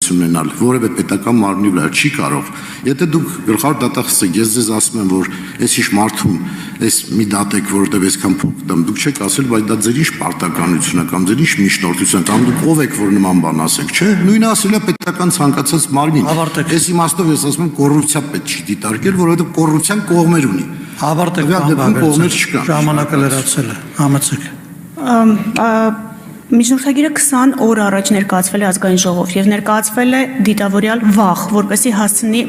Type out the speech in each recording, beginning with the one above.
ազդեցություն ունենալ որևէ պետական մարմնի վրա չի կարող։ Եթե դուք գլխավոր դատախազը ես ձեզ ասում եմ, որ այս ինչ մարդուն այս մի դատ եք, որովհետև այսքան փոք դամ, դուք չեք ասել, բայց դա ձեր ինչ պարտականությունն է կամ ձեր ինչ միջնորդություն, կամ դուք ով եք, որ նման բան ասեք, չէ՞։ Նույնը ասել է պետական ցանկացած մարմին։ Այս իմաստով ես ասում եմ կոռուպցիա պետք չի դիտարկել, որովհետև կոռուպցիան կողմեր ունի։ Ավարտեք, կողմեր չկան։ Ժամանակը լրացել է, համեցեք։ Միջնորդագիրը 20 օր առաջ ներկայացվել է ազգային ժողով եւ ներկայացվել է դիտավորյալ վաղ, որպեսզի հասցնի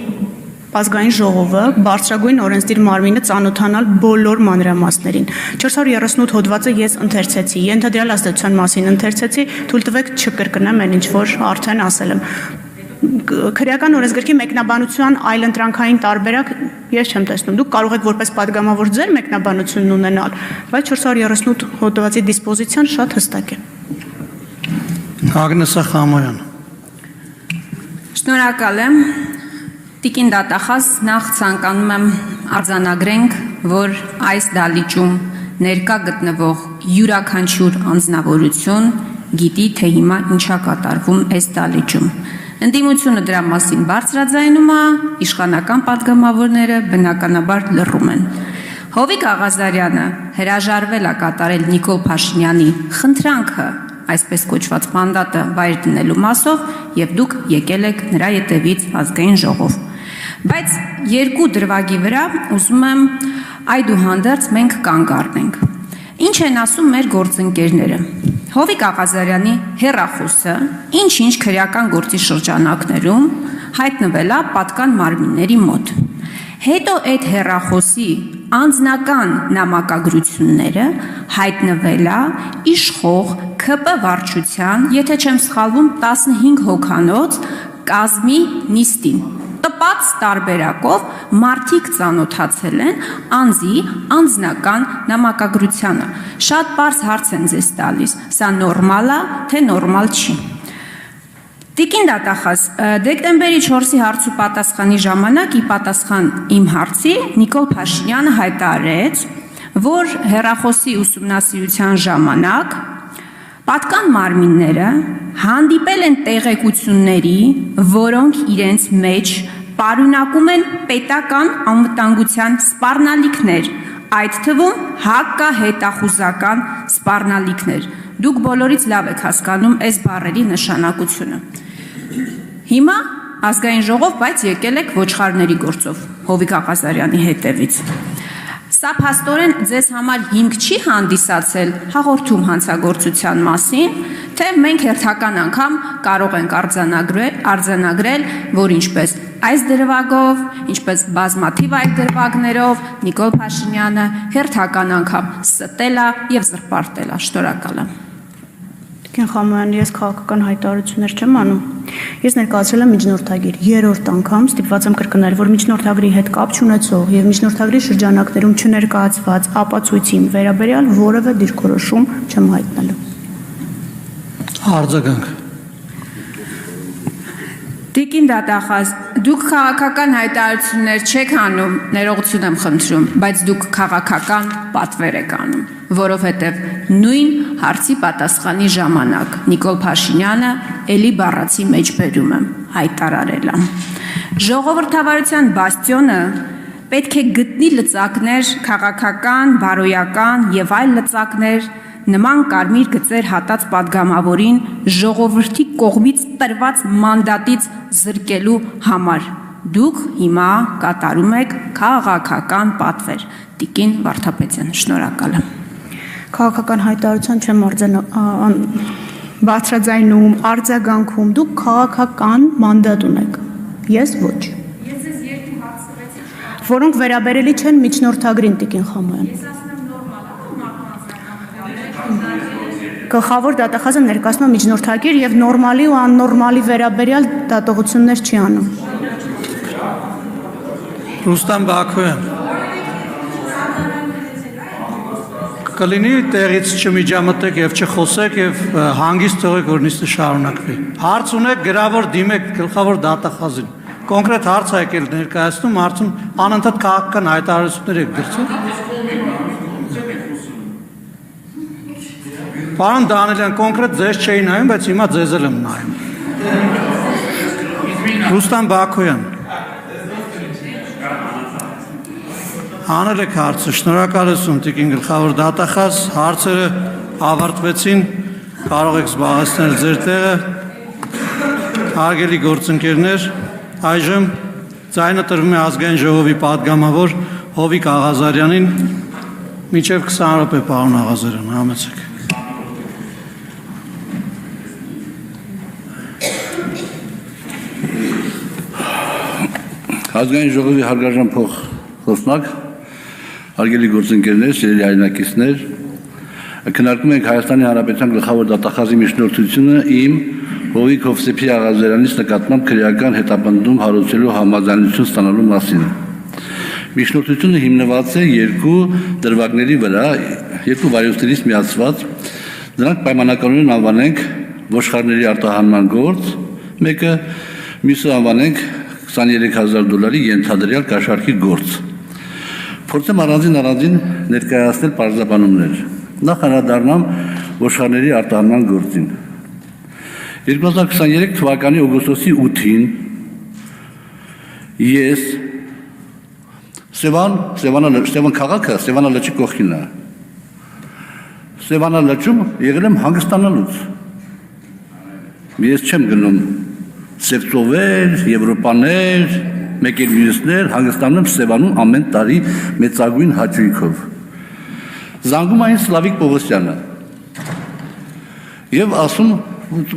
ազգային ժողովը բարձրագույն օրենսդիր մարմինը ծանոթանալ բոլոր մանրամասներին։ 438 հոդվածը ես ընթերցեցի, ենթադրյալ ազդեցության մասին ընթերցեցի, թույլ տվեք չկրկնեմ այն ինչ որ արդեն ասել եմ։ Քրեական օրենսգրքի մեկնաբանության այլընտրանքային տարբերակ ես չեմ տեսնում։ Դուք կարող եք որպես падգամավոր ձեր մեկնաբանությունն ունենալ, բայց 438 հոդվածի դիսպոզիցիան շատ հստակ է։ Ագնեսա Խամոյան։ Շնորհակալ եմ։ Տիկին դատախազ, նախ ցանկանում եմ արձանագրենք, որ այս դալիճում ներկա գտնվող յուրաքանչյուր անձնավորություն գիտի, թե հիմա ինչա կատարվում այս դալիճում։ Ընդդիմությունը դրա մասին բարձրաձայնում է, իշխանական падգամավորները բնականաբար լռում են։ Հովիկ Աղազարյանը հրաժարվել է կատարել Նիկոլ Փաշինյանի խնդրանքը, այսպես կոչված մանդատը վայր դնելու մասով, եւ դուք եկել եք նրա ետևից ազգային ժողով։ Բայց երկու դրվագի վրա ուզում եմ այդուհանդերձ մենք կանգ առնենք։ Ինչ են ասում մեր գործընկերները։ Հովիկ Աղազարյանի հեռախոսը ինչ-ինչ քրեական գործի շրջանակներում հայտնվել է պատկան մարմինների մոտ։ Հետո այդ հեռախոսի անձնական նամակագրությունները հայտնվել է իշխող ՔՊ վարչության, եթե չեմ սխալվում, 15 հոգանոց կազմի նիստին։ Տպած տարբերակով մարդիկ ծանոթացել են անձի անձնական նամակագրությանը։ Շատ պարզ հարց են ձեզ տալիս, սա նորմալ է, թե նորմալ չի։ Տիկին դատախազ, դեկտեմբերի 4-ի հարցու պատասխանի ժամանակ ի պատասխան իմ հարցի Նիկոլ Փաշինյանը հայտարարեց, որ հեռախոսի ուսումնասիրության ժամանակ պատկան մարմինները հանդիպել են տեղեկությունների, որոնք իրենց մեջ պարունակում են պետական անվտանգության սպառնալիքներ, այդ թվում հակահետախուզական սպառնալիքներ։ Դուք բոլորից լավ եք հասկանում այս բառերի նշանակությունը։ Հիմա ազգային ժողով, բայց եկել եք ոչխարների գործով Հովիկ Աղազարյանի հետևից։ Սա փաստորեն ձեզ համար հիմք չի հանդիսացել հաղորդում հանցագործության մասին, թե մենք հերթական անգամ կարող ենք արձանագրել, որ ինչպես այս դրվագով, ինչպես բազմաթիվ այլ դրվագներով Նիկոլ Փաշինյանը հերթական անգամ ստել է եւ զրպարտել է։ Շնորհակալ եմ։ Տիկին Խամոյան, ես քաղաքական հայտարարություններ չեմ անում։ Ես ներկայացրել եմ միջնորդագիր, երրորդ անգամ ստիպված եմ կրկնել, որ միջնորդագրի հետ կապ չունեցող եւ միջնորդագրի շրջանակներում չներկայացված ապացույցին վերաբերյալ որևէ դիրքորոշում չեմ հայտնելու։ Արձագանք։ Տիկին դատախազ, դուք քաղաքական հայտարարություններ չեք անում, ներողություն եմ խնդրում, բայց դուք քաղաքական պատվեր եք անում, որովհետև նույն հարցի պատասխանի ժամանակ Նիկոլ Փաշինյանը էլի բառացի մեջ բերում եմ, հայտարարել եմ։ Ժողովրդավարության բաստիոնը պետք է գտնի լծակներ, քաղաքական, բարոյական եւ այլ լծակներ, նման կարմիր գծեր հատած падգամավորին ժողովրդի կողմից տրված մանդատից զրկելու համար։ Դուք հիմա կատարում եք քաղաքական պատվեր։ Տիկին Վարդապետյան, շնորհակալ եմ։ Քաղաքական հայտարարության չեմ բարձրաձայնում, արձագանքում, դուք քաղաքական մանդատ ունեք։ Ես ոչ։ Ես ձեզ երկու հարց տվեցի, որոնք վերաբերելի չեն միջնորդագրին, Տիկին Խամոյան։ Գլխավոր դատախազը ներկայացնում է միջնորդագիր եւ նորմալի ու աննորմալի վերաբերյալ դատողություններ չի անում։ Ռուստամ Բաքոյան։ Կլինի տեղից չմիջամտեք եւ չխոսեք եւ հանգիստ թողեք, որ նիստը շարունակվի։ Հարց ունեք, գրավոր դիմեք գլխավոր դատախազին։ Կոնկրետ հարց ա եկել ներկայացնում, հարցում անընդհատ քաղաքական հայտարարություններ եք դրսում։ Պարոն Դանիելյան, կոնկրետ ձեզ չէի նայում, բայց հիմա ձեզ եմ նայում։ Ռուստամ Բաքոյան։ Հանել եք հարցը, շնորհակալություն Տիկին գլխավոր դատախազ, հարցերը ավարտվեցին, կարող եք զբաղեցնել ձեր տեղը, հարգելի գործընկերներ, այժմ ձայնը տրվում է ազգային ժողովի պատգամավոր Հովիկ Աղազարյանին, մինչև 20 րոպե պարոն Աղազարյան, համեցեք։ Ազգային ժողովի հարգարժան խոսնակ, հարգելի գործընկերներ, սիրելի հայրենակիցներ, քննարկում ենք Հայաստանի Հանրապետության գլխավոր դատախազի միջնորդությունը իմ Հովիկ Հովսեփի Աղազարյանից նկատմամբ քրեական հետապնդում հարուցելու համաձայնություն ստանալու մասին։ Միջնորդությունը հիմնված է երկու դրվագների վրա, երկու վարիանտներից միացված, դրանք պայմանականորեն անվանենք ոչխարների արտահանման գործ, մեկը մյուսը անվանենք $23,000 ենթադրյալ կաշառքի գործ։ Փորձեմ առանձին ներկայացնել պարզաբանումներ։ Նախ անդրադառնամ ոչխարների արտահանման գործին։ 2023 թվականի օգոստոսի 8-ին ես Սևան քաղաքը Սևանա լճի կողքին է։ Սևանա լճում եղել եմ հանգստանալուց։ Ես չեմ գնում Սևծովեր, Եվրոպաներ, մեկ էլ մյուսներ հանգստանում եմ Սևանում ամեն տարի մեծագույն հաճույքով։ Զանգում այն Սլավիկ Պողոսյանը։ Եվ ասում,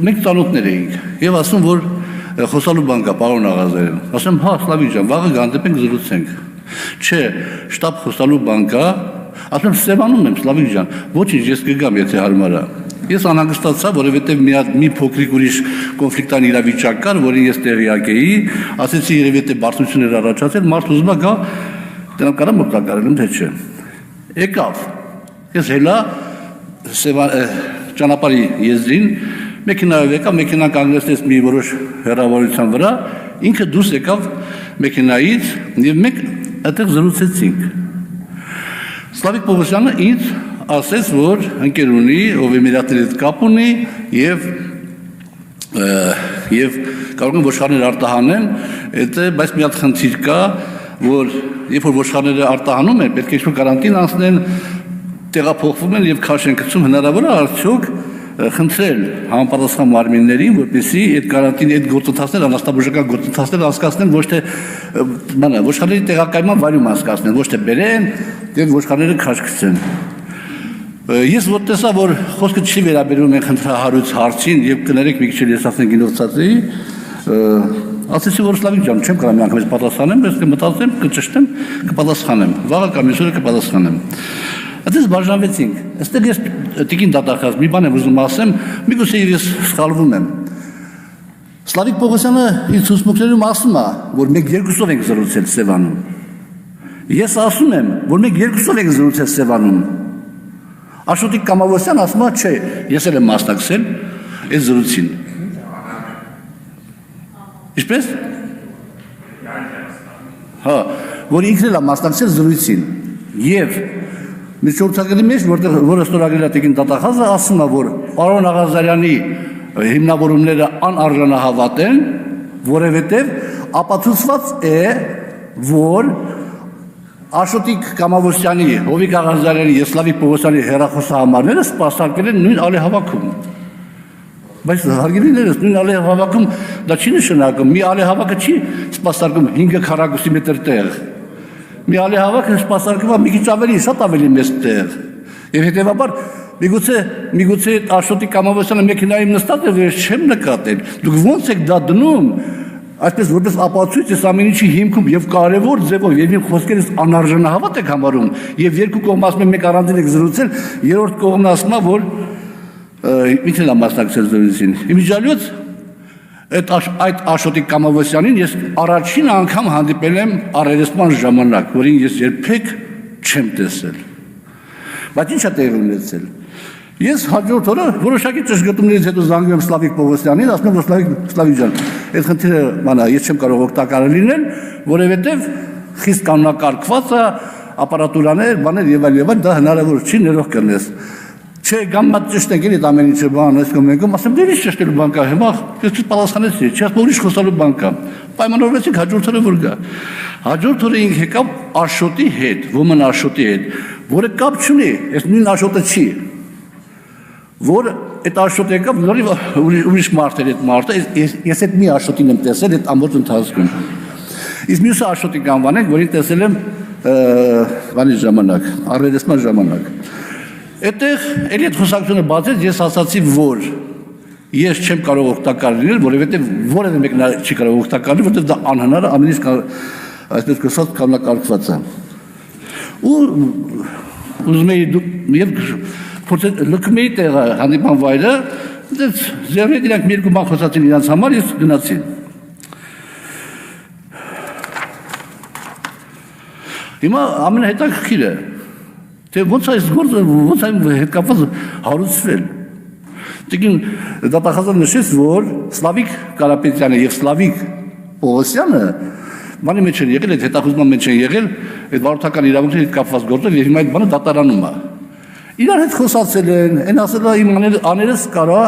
մենք ծանոթներ էինք, եւ ասում, որ խոսալու բան կա, պարոն Աղազարյան։ Ասեմ, հա, Սլավիկ ջան, վաղը գանդեպենք զրուցենք։ Չէ, շտապ խոսալու բան կա, ասեմ, Սևանում եմ, Սլավիկ ջան, ոչինչ, ես կգամ, եթե հարմար է։ Ես անհանգստացա, որովհետև մի փոքրիկ ուրիշ կոնֆլիկտային իրավիճակ կար, որին ես տեղյակ էի, ասեցի երևի թե բարձրություններ առաջացել, մարդ ուզում է գա, դրանք կարամ օգտակարել եմ, թե չէ։ Եկավ։ Ես հելա ճանապարհի եզրին մեքենայով եկա, մեքենան կանգնեցրեց մի որոշ հեռավորության վրա, ինքը դուրս եկավ մեքենայից եւ մենք այդտեղ զրուցեցինք։ Սլավիկ Պողոսյանը ինձ ասեց, որ ընկեր ունի, ով Էմիրատների հետ կապ ունի եւ կարող են ոչխարներ արտահանեն, բայց մի հատ խնդիր կա, որ երբ որ ոչխարները արտահանում են, պետք է ինչ-որ կարանտին անցնեն, տեղափոխվում են եւ քաշ են գցում, հնարավոր է արդյոք խնդրել համապատասխան մարմիններին, որպեսզի այդ կարանտինի այդ գործընթացները, անաստաբուժական գործընթացները անցկացնեն, ոչ թե ոչխարների տեղակայման վայրում անցկացնեն, ոչ թե բերեն եւ ոչխարները քաշ գցեն։ Ես որ տեսա, որ խոսքը չի վերաբերում են խնդրահարույց հարցին եւ կներեք մի քիչ ես ասեմ գինովցած էի, ասեցի, որ Սլավիկ ջան, չեմ կարող միանգամից պատասխանեմ, բայց կմտածեմ, կճշտեմ, կպատասխանեմ, վաղը կամ այսօր կպատասխանեմ։ Այդպես բաժանվեցինք։ Այստեղ ես տիկին դատախազ մի բան եմ ուզում ասեմ, միգուցե ես սխալվում եմ։ Սլավիկ Պողոսյանը իր ցուցմունքներում ասում է, որ մենք երկուսով ենք զրուցել Սևանում։ Ես ասում եմ, որ մենք երկուսով ենք զրուցել Սևանում։ Աշոտիկ Կամավոսյան ասում է, չէ, ես էլ եմ մասնակցել այս զրույցին։ Ինչպես։ Հա, որ ինքն էլ է մասնակցել զրույցին։ Եվ միջոցակցի մեջ, որը ստորագրել է տիկին դատախազը, ասում է, որ պարոն Աղազարյանի հիմնավորումները անարժանահավատ են, որովհետև ապացուցված է, որ Աշոտիկ Կամավոսյանի, Հովիկ Աղազարյանի եւ Սլավիկ Պողոսյանի հեռախոսահամարները սպասարկել են նույն ալեհավաքում։ Բայց հարգելիներս նույն ալեհավաքում դա չի նշանակում, մի ալեհավաքը չի սպասարկում 5 քառակուսի մետր տեղ։ Մի ալեհավաքը սպասարկում է մի քիչ շատ ավելի մեծ տեղ։ Եվ հետեւաբար միգուցե Աշոտիկ Կամավոսյանը մեքենայում նստած է, ես չեմ նկատել։ Դուք ո՞նց եք դա դնում։ Այսպես որպես ապացույց ես ամեն ինչի հիմքում եւ կարեւոր ձևով եւ իմ խոսքերից անարժանահավատ եք համարում եւ երկու կողմ ասում են մեկ առանձին եք զրուցել, երրորդ կողմն ասում է որ ինքն է մասնակցել զրույցին։ Իմիջիալից այդ Աշոտիկ Կամավոսյանին ես առաջին անգամ հանդիպել եմ առերեսման ժամանակ, որին ես երբեք չեմ տեսել։ Բայց ինչ է տեղի ունեցել։ Ես հաջորդ օրը որոշակի ճշգրտումներից հետո զանգում եմ Սլավիկ Պողոսյանին, ասում եմ, որ Սլավիկ ջան, այդ խնդիրը մանա ես չեմ կարող օգտակար լինել, որովհետև խիստ կանոնակարգված է, ապարատուրաներ, բաներ եւ այլ, դա հնարավոր չի, ներող կլինես։ Չէ, գամմա ճշտենք էլի ամեն ինչը բան, այս կոմենկում, ասեմ, դե ինչ ճշտելու բան կա, հիմա ես պատասխանեցի, չի ասում ուրիշ խոսալու բան կա։ Պայմանավորվեցինք հաջորդ օրը որ գա։ Հաջորդ օրը ինք եկավ Աշոտի հետ, ոմն Աշոտի հետ, որը կապ չունի, այս նույն Աշոտը չի։ Որ այդ Աշոտը եկավ նորի ուրիշ մարդ էր այդ մարդը, ես այդ մի Աշոտին եմ տեսել այդ ամբողջ ընթացքում։ Իսկ մյուսը Աշոտի կանվանենք, որին տեսել եմ բանի ժամանակ, առերեսման ժամանակ։ Այդտեղ էլի այդ խոսակցությունը բացեց, ես ասացի, որ ես չեմ կարող օգտակար լինել, որովհետև որևէ մեկն չի կարող օգտակար լինել, որովհետև դա անհնար է, ամենից այսպես կոչված կանոնակարգված է։ Ու ուզում էի եւ փորձել լքում էի տեղը հանդիպան վայրը, դες ձեռնից իրանք մի երկու բան խոսացին իրանց համար, ես գնացի։ Հիմա ամենահետաքրքիրը, թե ոնց է այս գործը, ոնց է հետ կապված հարուցվել։ Տիկին դատախազը նշեց, որ Սլավիկ Կարապետյանը եւ Սլավիկ Պողոսյանը բանի մեջ են եղել, այդ հետախուզման մեջ են եղել, այդ վարորդական իրավունքների հետ կապված գործով եւ հիմա այդ բանը դատարանում է։ Իրար հետ խոսացել են, այն ասել է իմ աներս կարա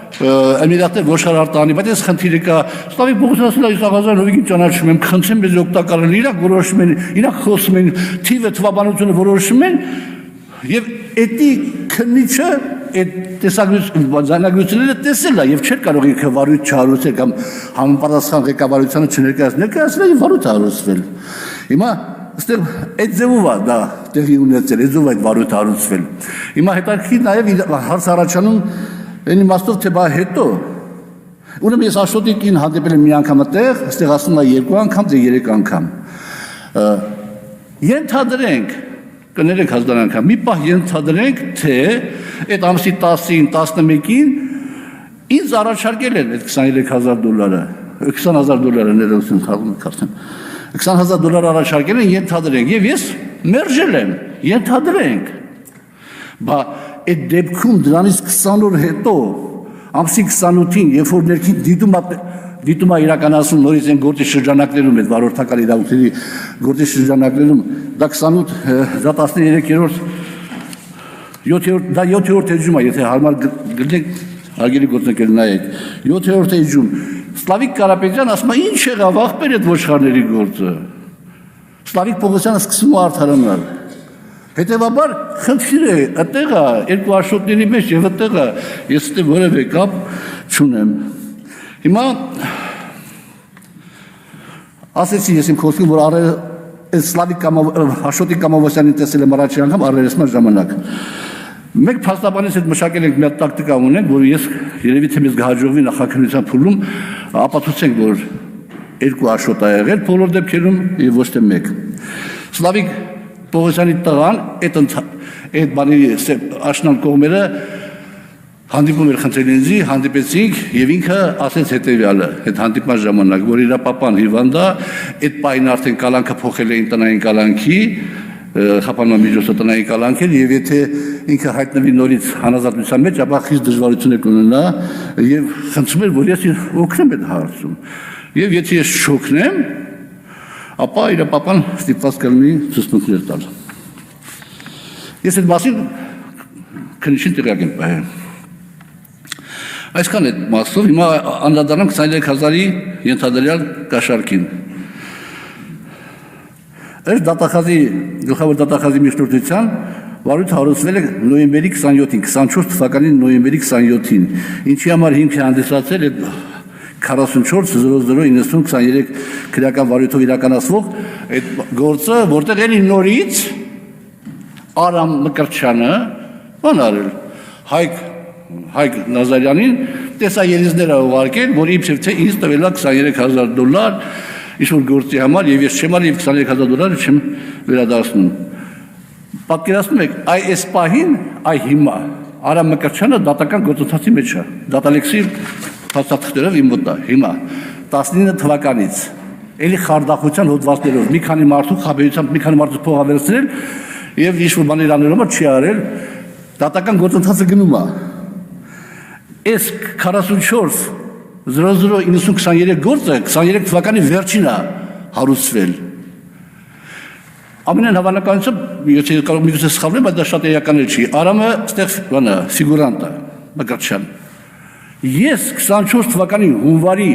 Էմիրատներ ոչխարար տանի, բայց այս խնդիրը կա։ Սլավիկ Պողոսյանը ասել է այս աղազան հովիկին ճանաչում եմ, խնդրեմ մեզ օգտակար լինել, իրանք որոշում են, իրանք խոսում են, թիվը թվաբանությունը որոշում են եւ էդի քննիչը այդ տեսագրությունները տեսել է եւ չէր կարող ինքը վարույթ չհարուցել կամ համապատասխան ղեկավարությանը չներկայացնել եւ վարույթ հարուցվել։ Հիմա այստեղ այդ ձևով է դա տեղի ունեցել, այդ ձևով այդ վարույթ հարուցվել։ Հիմա հետաքրքիր նաեւ հարց առաջանում այն իմաստով թե բա հետո ուրեմն ես Աշոտիկին հանդիպել եմ մի անգամ այդտեղ, այստեղ ասում է 2 անգամ, թե 3 անգամ։ Ենթադրենք կներեք հազար անգամ, մի պահ ենթադրենք, թե այդ ամսի 10-ին, 11-ին ինձ առաջարկել են այդ $23,000, $20,000 ներողություն քարտեն, $20,000 առաջարկել են, ենթադրենք, եւ ես մերժել եմ, ենթադրենք, բա այդ դեպքում դրանից 20 օր հետո, ամսի 28-ին, երբ որ ներքին դիտում է իրականացում նորից են գործի շրջանակներում, այդ վարորդական իրավունքների գործի շրջանակներում, դա 28, դա 13-րդ, 7-րդ էջում է, եթե հարմար գտնենք, հարգելի գործընկերներ նայեք, 7-րդ էջում, Սլավիկ Կարապետյան ասում է, ինչ եղավ ախպեր այդ ոչխարների գործը, Սլավիկ Պողոսյանը սկսում է արդարանալ, հետևաբար խնդիրը այդտեղ է, երկու Աշոտների մեջ եւ այդտեղ է, ես այդտեղ որևէ կապ չունեմ։ Հիմա ասեցի ես իմ խոսքին, որ Սլավիկ Աշոտի Կամովոսյանին տեսել եմ առաջի անգամ առերեսման ժամանակ։ Մենք փաստաբանից հետ մշակել ենք մի հատ տակտիկա ունենք, որ ես երևի թե մեզ կհաջողվի նախաքննության փուլում ապացուցենք, որ երկու Աշոտ ա եղել բոլոր դեպքերում եւ ոչ թե մեկ։ Սլավիկ Պողոսյանի տղան այդ բանի աշնան կողմերը հանդիպում էր խնդրելինձի, հանդիպեցինք եւ ինքը ասեց հետեւյալը, այդ հանդիպման ժամանակ, որ իր պապան հիվանդ է, այդ պահին արդեն կալանքը փոխել էին տնային կալանքի, խափանման միջոցով տնային կալանքել եւ եթե ինքը հայտնվի նորից հանրազատության մեջ, ապա խիստ դժվարություններ կունենա եւ խնդրում էր, որ ես օգնեմ այդ հարցում։ Եվ եթե ես չօգնեմ, ապա իր պապան ստիպված կլինի ցուցմունքներ տալ։ Ես այդ մասին քննիչին տեղյակ եմ պահել։ Այսքան այդ մասով հիմա անդրադառնանք 23,000-ի ենթադրյալ կաշառքին։ Այս դատախազի գլխավոր դատախազի միջնորդության վարույթ հարուցվել է նոյեմբերի 27-ին, 24 թվականի նոյեմբերի 27-ին, ինչի համար հիմք է հանդիսացել այդ 44-00-90-23 քրեական վարույթով իրականացվող այդ գործը, որտեղ էլի նորից Արամ Մկրտչյանը բան արել, Հայկ Նազարյանին տեսաերիզներ է ուղարկել, որ իբրև թե ինձ տվել է $23,000 ինչ-որ գործի համար եւ ես չեմ արել եւ $23,000 չեմ վերադարձնում։ Պատկերացնում եք, այս պահին, հիմա Արամ Մկրտչյանը դատական գործընթացի մեջ է։ Դատալեքսի փաստաթղթերով իմ մոտ է հիմա 19 թվականից էլի խարդախության հոդվածներով մի քանի մարդու խաբեությամբ մի քանի մարդու փող ավերցրել եւ ինչ-որ բաներ անելով չի արել դատական գործընթացը գնում է։ Այս 44-00-90-23 գործը 23 թվականի վերջին է հարուցվել։ Ամենայն հավանականությամբ, եթե կարող միգուցե սխալվեմ, բայց դա շատ էական չի։ Արամը այդտեղ ֆիգուրանտ է, Մկրտչյան։ Ես 24 թվականի հունվարի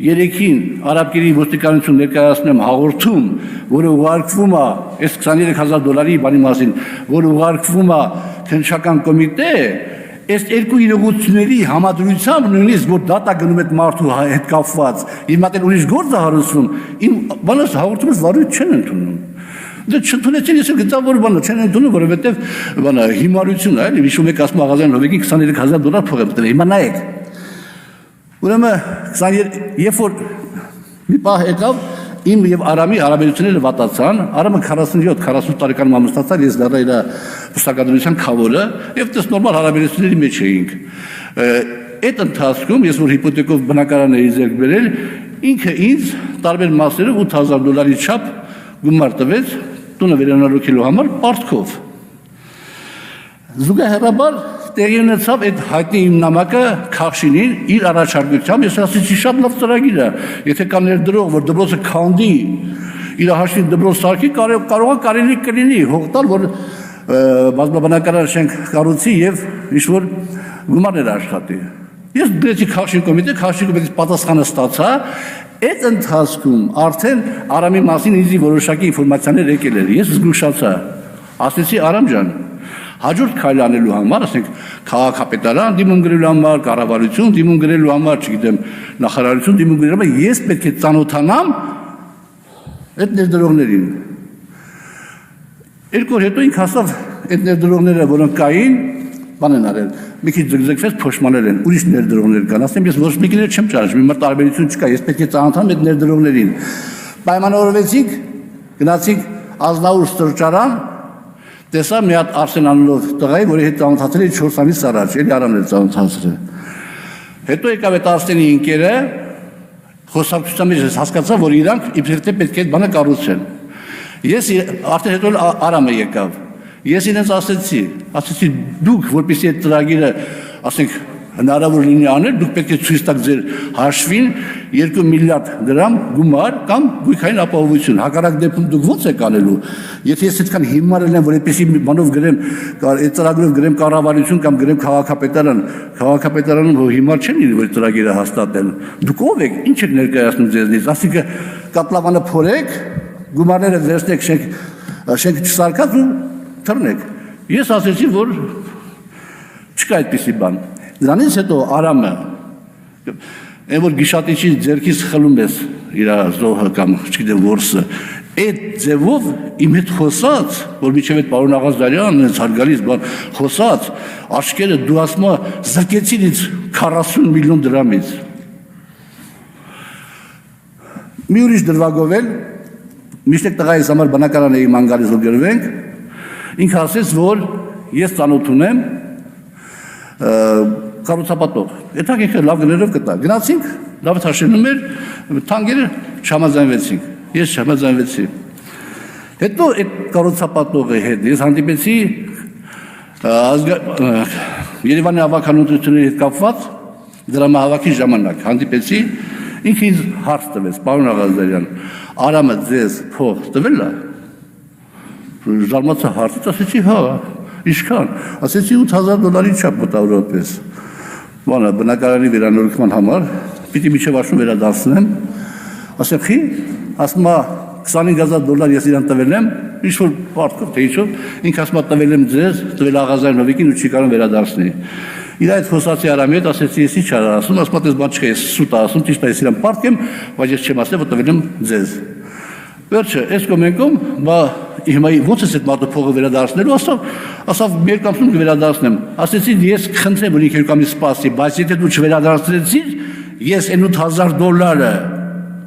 երեքին արաբկերի ոստիկանություն ներկայացնում հաղորդում, որը ուղարկվում է այս $23,000 բանի մասին, որը ուղարկվում է քննչական կոմիտե, այս երկու իրողությունների համադրությամբ նույնիսկ որ դատա գնում այդ մարդու հետ կապված, եւ մատել ուրիշ գործ է հարուցվում, իմ բանս հաղորդումս վարույթ չեն ընդունում։ Դե չընդունեցին, ես գտա որ բանը չեն ընդունում, որովհետեւ բանը հիմարություն է, էլի հիշում եք ասում աղազան հովեկի $23,000 փող է մտել, հիմա նայեք։ Ուրեմն երբ որ մի պահ եկավ իմ եւ Արամի հարաբերությունները վատացան, Արամը 47-40 տարեկանում ամուսնացավ, ես դառա իր բուսակադրության քավորը եւ դες նորմալ հարաբերությունների մեջ էինք։ Այդ ընթացքում ես որ հիպոթեկով բնակարան էի ձեռք բերել, ինքը ինձ տարբեր մասերով $8,000 չափ գումար տվեց տունը վերանորոգելու համար պարտքով։ Զուգահեռաբար տեղի ունեցավ այդ հայտնի իմ նամակը Քախշինին իր առաջարկությամբ, ես ասեցի շատ լավ ծրագիր է, եթե կա ներդրող, որ դպրոցը քանդի, իր հաշվին դպրոց սարքի, կարող է կարելի կլինի հող տալ, որ բազմաբնակարան շենք կառուցի եւ ինչ-որ գումարներ աշխատի։ Ես դրեցի Քախշին կոմիտե, Քախշին կոմիտեից պատասխանը ստացա, այդ ընթացքում արդեն Արամի մասին ինձ որոշակի ինֆորմացիաներ եկել էր, ես զգուշացա, ասեցի Արամ ջան, հաջորդ քայլ անելու համար, ասենք քաղաքապետարան դիմում գրելու համար, կառավարություն դիմում գրելու համար, չգիտեմ, նախարարություն դիմում գրելու համար, ես պետք է ծանոթանամ այդ ներդրողներին։ Երկու օր հետո ինք հասավ այդ ներդրողները, որոնք կային, բան են արել, մի քիչ ձգձգվեց փոշմանել են, ուրիշ ներդրողներ կան, ասեմ ես ոչ մի քիչ չեմ ճանաչում, հիմա տարբերություն չկա, ես պետք է ծանոթանամ այդ ներդրողներին։ Պայմանավորվեցինք, գնացինք Ազնավուր սրճարան, տեսա մի հատ Արսեն անունով տղայի, որի հետ ծանոթացել էի 4 ամիս առաջ, էլի Արամն էր ծանոթացրել։ Հետո եկավ այդ Արսենի ընկերը, խոսակցության մեջ հասկացա, որ իրանք իբրև պետք է այդ բանը կառուցեն։ Ես արդեն հետո Արամը եկավ։ Ես իրենց ասեցի դուք որպեսզի այդ ծրագիրը, ասենք հնարավոր լինի անել, դուք պետք է ցույց տաք ձեր հաշվին 2 միլիարդ դրամ գումար կամ գույքային ապահովություն։ Հակառակ դեպքում դուք ո՞նց եք անելու։ Եթե ես այդքան հիմարել եմ, որ այդպեսի բանով գրեմ, այդ ծրագրով գրեմ կառավարություն կամ գրեմ քաղաքապետարան, քաղաքապետարանում հիմար չեն լինի, որ ծրագիրը հաստատեն։ Դուք ով եք, ինչ եք ներկայացնում ձեզնից։ Ասիկը կապլավանը փորեք, գումարները վերցնեք շենք չսարկած ու թռնեք։ Ես ասեցի, որ չկա այդպիսի բան։ Դրանից հետո Արամը, այն որ գիշատիչի ձեռքից խլում ես իր զոհը կամ չգիտեմ որսը, այդ ձևով իմ հետ խոսած, որ միջև այդ պարոն Աղազարյանն է հարգալից բան խոսած, աչքերը դու ասում զրկեցին ինձ 40 միլիոն դրամից։ Մի ուրիշ դրվագով էլ, միշտ տղայիս համար բնակարան էի ման գալիս որ գրվենք, ինքը ասեց, որ ես ծանոթ ունեմ կառուցապատող։ Եթե ինքը լավ գներով կտա։ Գնացինք, Դավիթ Հաշիմն էր, թանկերը չհամաձայնվեցինք։ Ես չհամաձայնվեցի։ Հետո այդ կառուցապատողի հետ ես հանդիպեցի Երևանի հավաքանութությունների հետ կապված դրամահավաքի ժամանակ հանդիպեցի, ինքը ինձ հարց տվեց, պարոն Աղազարյան, Արամը ձեզ փող տվել է։ Զարմացա հարցից, ասեցի հա, ինչքան, ասեցի $8,000 չափ մոտավորապես։ Բանը բնակարանի վերանորոգման համար, պիտի միջև աշուն վերադարձնեմ, ասեմ խի, ասում է $25,000 ես իրան տվել եմ, ինչ-որ պարտքով, թե ինչով, ինք ասում է տվել եմ ձեզ, տվել Աղազարյանը ու չի կարող վերադարձնի։ Իր այդ խոսացի Արամի հետ ասեցի, ես ինչ արա ասում, ասում է տես բան չկա, ես սուտ ասում, ճիշտ է, ես իրան պարտք եմ, բայց ես չեմ ասել, որ տվել եմ ձեզ։ Վերջը, այս կոմենքում, հիմա ոնց ես այդ մարդու փողը վերադարձնելու, ասավ մի երկու ամսում կվերադարձնեմ։ Ասեցի ես կխնդրեմ, որ ինքը երկու ամիս սպասի, բայց եթե դու չվերադարձրեցիր, ես այն $8,000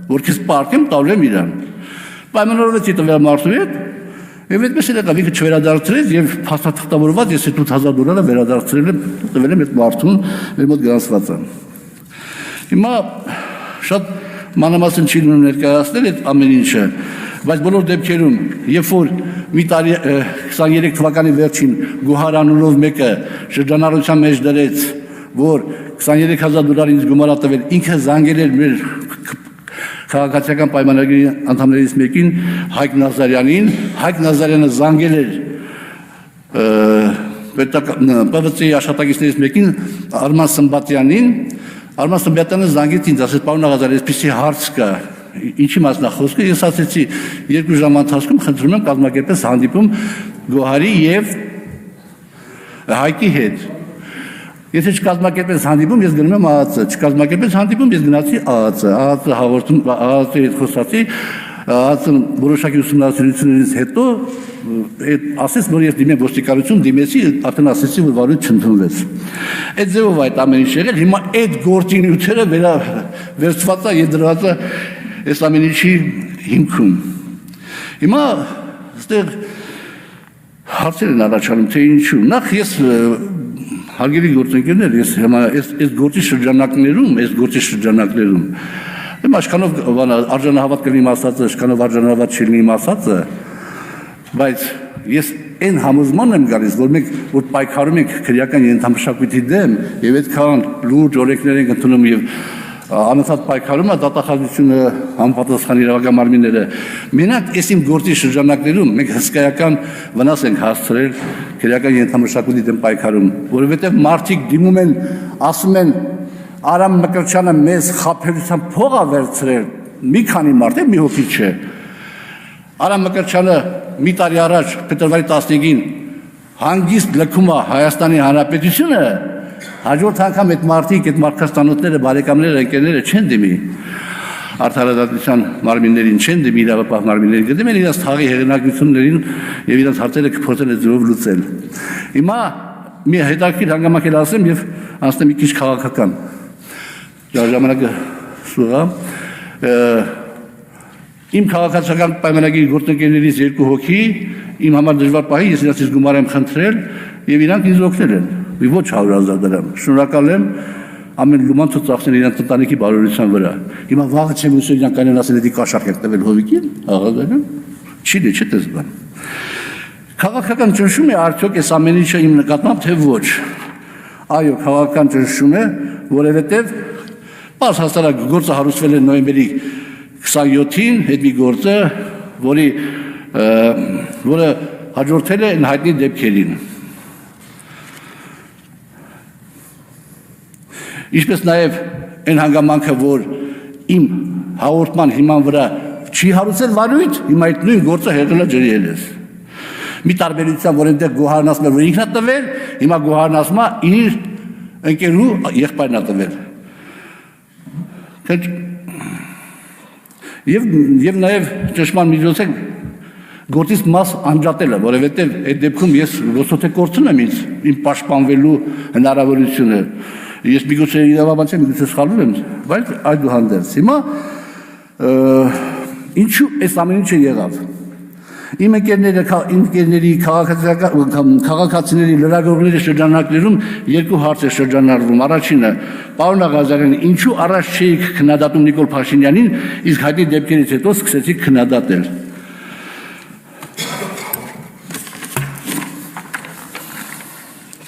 որ քեզ պարտք եմ, տալու եմ իրան։ Պայմանավորվեցի տվյալ մարդու հետ, եւ այդպես էլ եկավ, ինքը չվերադարձրեց եւ փաստաթղթավորված ես այդ $8,000 վերադարձրել եմ, տվել եմ այդ մարդուն, մեր մոտ գրանցված է։ Հիմա շատ մանրամասն չի լինում ներկայացնել այդ ամեն ինչը, բայց բոլոր դեպքերում, երբ որ մի տարի 23 թվականի վերջին Գոհար անունով մեկը շրջանառության մեջ դրեց, որ $23,000 ինձ գումար ա տվել, ինքը զանգել էր մեր քաղաքացիական պայմանագրի անդամներից մեկին Հայկ Նազարյանին, Հայկ Նազարյանը զանգել էր ՊՎԾ-ի աշխատակիցներից մեկին Արման Սմբատյանին, Արմաստամյանը զանգեց ինձ, ասեց պարոն Աղազարյան, այսպեսի հարց կա, ինչի մասն է խոսքը, ես ասեցի 2 ժամ ընթացքում խնդրում եմ կազմակերպել հանդիպում Գոհարի եւ Հայկի հետ։ Եթե չկազմակերպես հանդիպում, ես գնում եմ ԱԱՑ, չկազմակերպես հանդիպում, ես գնացի ԱԱՑ, ԱԱՑ հաղորդում, ԱԱՑ-ի հետ խոսացի, ԱԱՑ-ն որոշակի ուսումնասիրություններից հետո ասեց, որ ես դիմեմ ոստիկանություն, դիմեցի, արդեն ասեցի, որ վարույթ չընդունվեց։ Այդ ձևով այդ ամեն ինչ եղել, հիմա այդ գործի նյութերը վերցված է եւ դրված է այս ամեն ինչի հիմքում։ Հիմա այստեղ հարցեր են առաջանում, թե ինչու։ Նախ ես հարգելի գործընկերներ, ես հիմա այս գործի շրջանակներում Եմ աշխանով արժանահավատ կլինիմ ասածը, աշխանով արժանահավատ չլինիմ ասածը, բայց ես այն համոզման եմ գալիս, որ մենք որ պայքարում ենք քրեական ենթամշակույթի դեմ եւ այդքան լուրջ օրենքներ ենք ընդունում եւ անընդհատ պայքարում է դատախազությունը համապատասխան իրավական մարմինները մենակ այս իմ գործի շրջանակներում մենք հսկայական վնաս ենք հասցրել քրեական ենթամշակույթի դեմ պայքարում, որովհետեւ մարդիկ դիմում են, ասում են Արամ Մկրտչյանը մեզ խաբերության փող է վերցրել, մի քանի մարդ է, մի հոգի չէ։ Արամ Մկրտչյանը մի տարի առաջ փետրվարի 15-ին հանգիստ լքում է Հայաստանի Հանրապետությունը, հաջորդ անգամ այդ մարդիկ, այդ մարդկաստանոթները, բարեկամները, ընկերները չեն դիմի արդարադատության մարմիններին չեն դիմի իրավապահ մարմիններին, գտնում են իրենց թաղի հեղինակություններին եւ իրենց հարցերը կփորձեն այդ ձևով լուծել։ Հիմա մի հետաքրքիր հանգամանք էլ ասեմ եւ անցնեմ մի քիչ քաղաքական ժամանակը սուղա իմ քաղաքացիական պայմանագիր գործընկերներից 2 հոգի իմ համար դժվար պահի ես իրացից գումար եմ խնդրել եւ իրանք ինձ օգնել են ոչ 100,000 դրամ շնորհակալ եմ ամեն լուման ծախսեն իրանք ընտանիքի բարօրության վրա հիմա վաղը չեմ ուզում իրանք կանեն ասել դի կաշառք եք տվել հովիկին աղազարյան չի դες բան քաղաքական ճնշում է արդյոք այս ամեն ինչը իմ նկատմամբ թե ոչ այո քաղաքական ճնշում է որովհետեւ Պարզ հաստարակ գործը հարուցվել է նոյեմբերի 27-ին, այդ մի գործը, որը հաջորդել է հայտնի դեպքերին։ Ինչպես նաև այն հանգամանքը, որ իմ հաղորդման հիման վրա չի հարուցել վարույթ, հիմա այդ նույն գործը հետել է ջրի ելես։ Մի տարբերությամբ, որ այնտեղ Գոհարն ասում է, որ ինքն է տվել, հիմա Գոհարն ասում է իր ընկերու եղբայրն է տվել։ Եվ նաև ճշմարտ միջոցը գործից մաս անջատելը, որովհետև այդ դեպքում ես ոսոթե կորցնում եմ ինձ իմ պաշտպանվելու հնարավորությունը։ Ես միգուցե իրավաբան չեմ, միգուցե սխալվում եմ, բայց այդուհանդերձ։ Հիմա ինչու այս ամեն ինչը եղավ։ Իմ ընկերների քաղաքացիների լրագրողների շրջանակներում 2 հարց է շրջանառվում։ Առաջինը, պարոն Աղազարյան, ինչու առաջ չէիք քննադատում Նիկոլ Փաշինյանին, իսկ հայտնի դեպքերից հետո սկսեցիք քննադատել։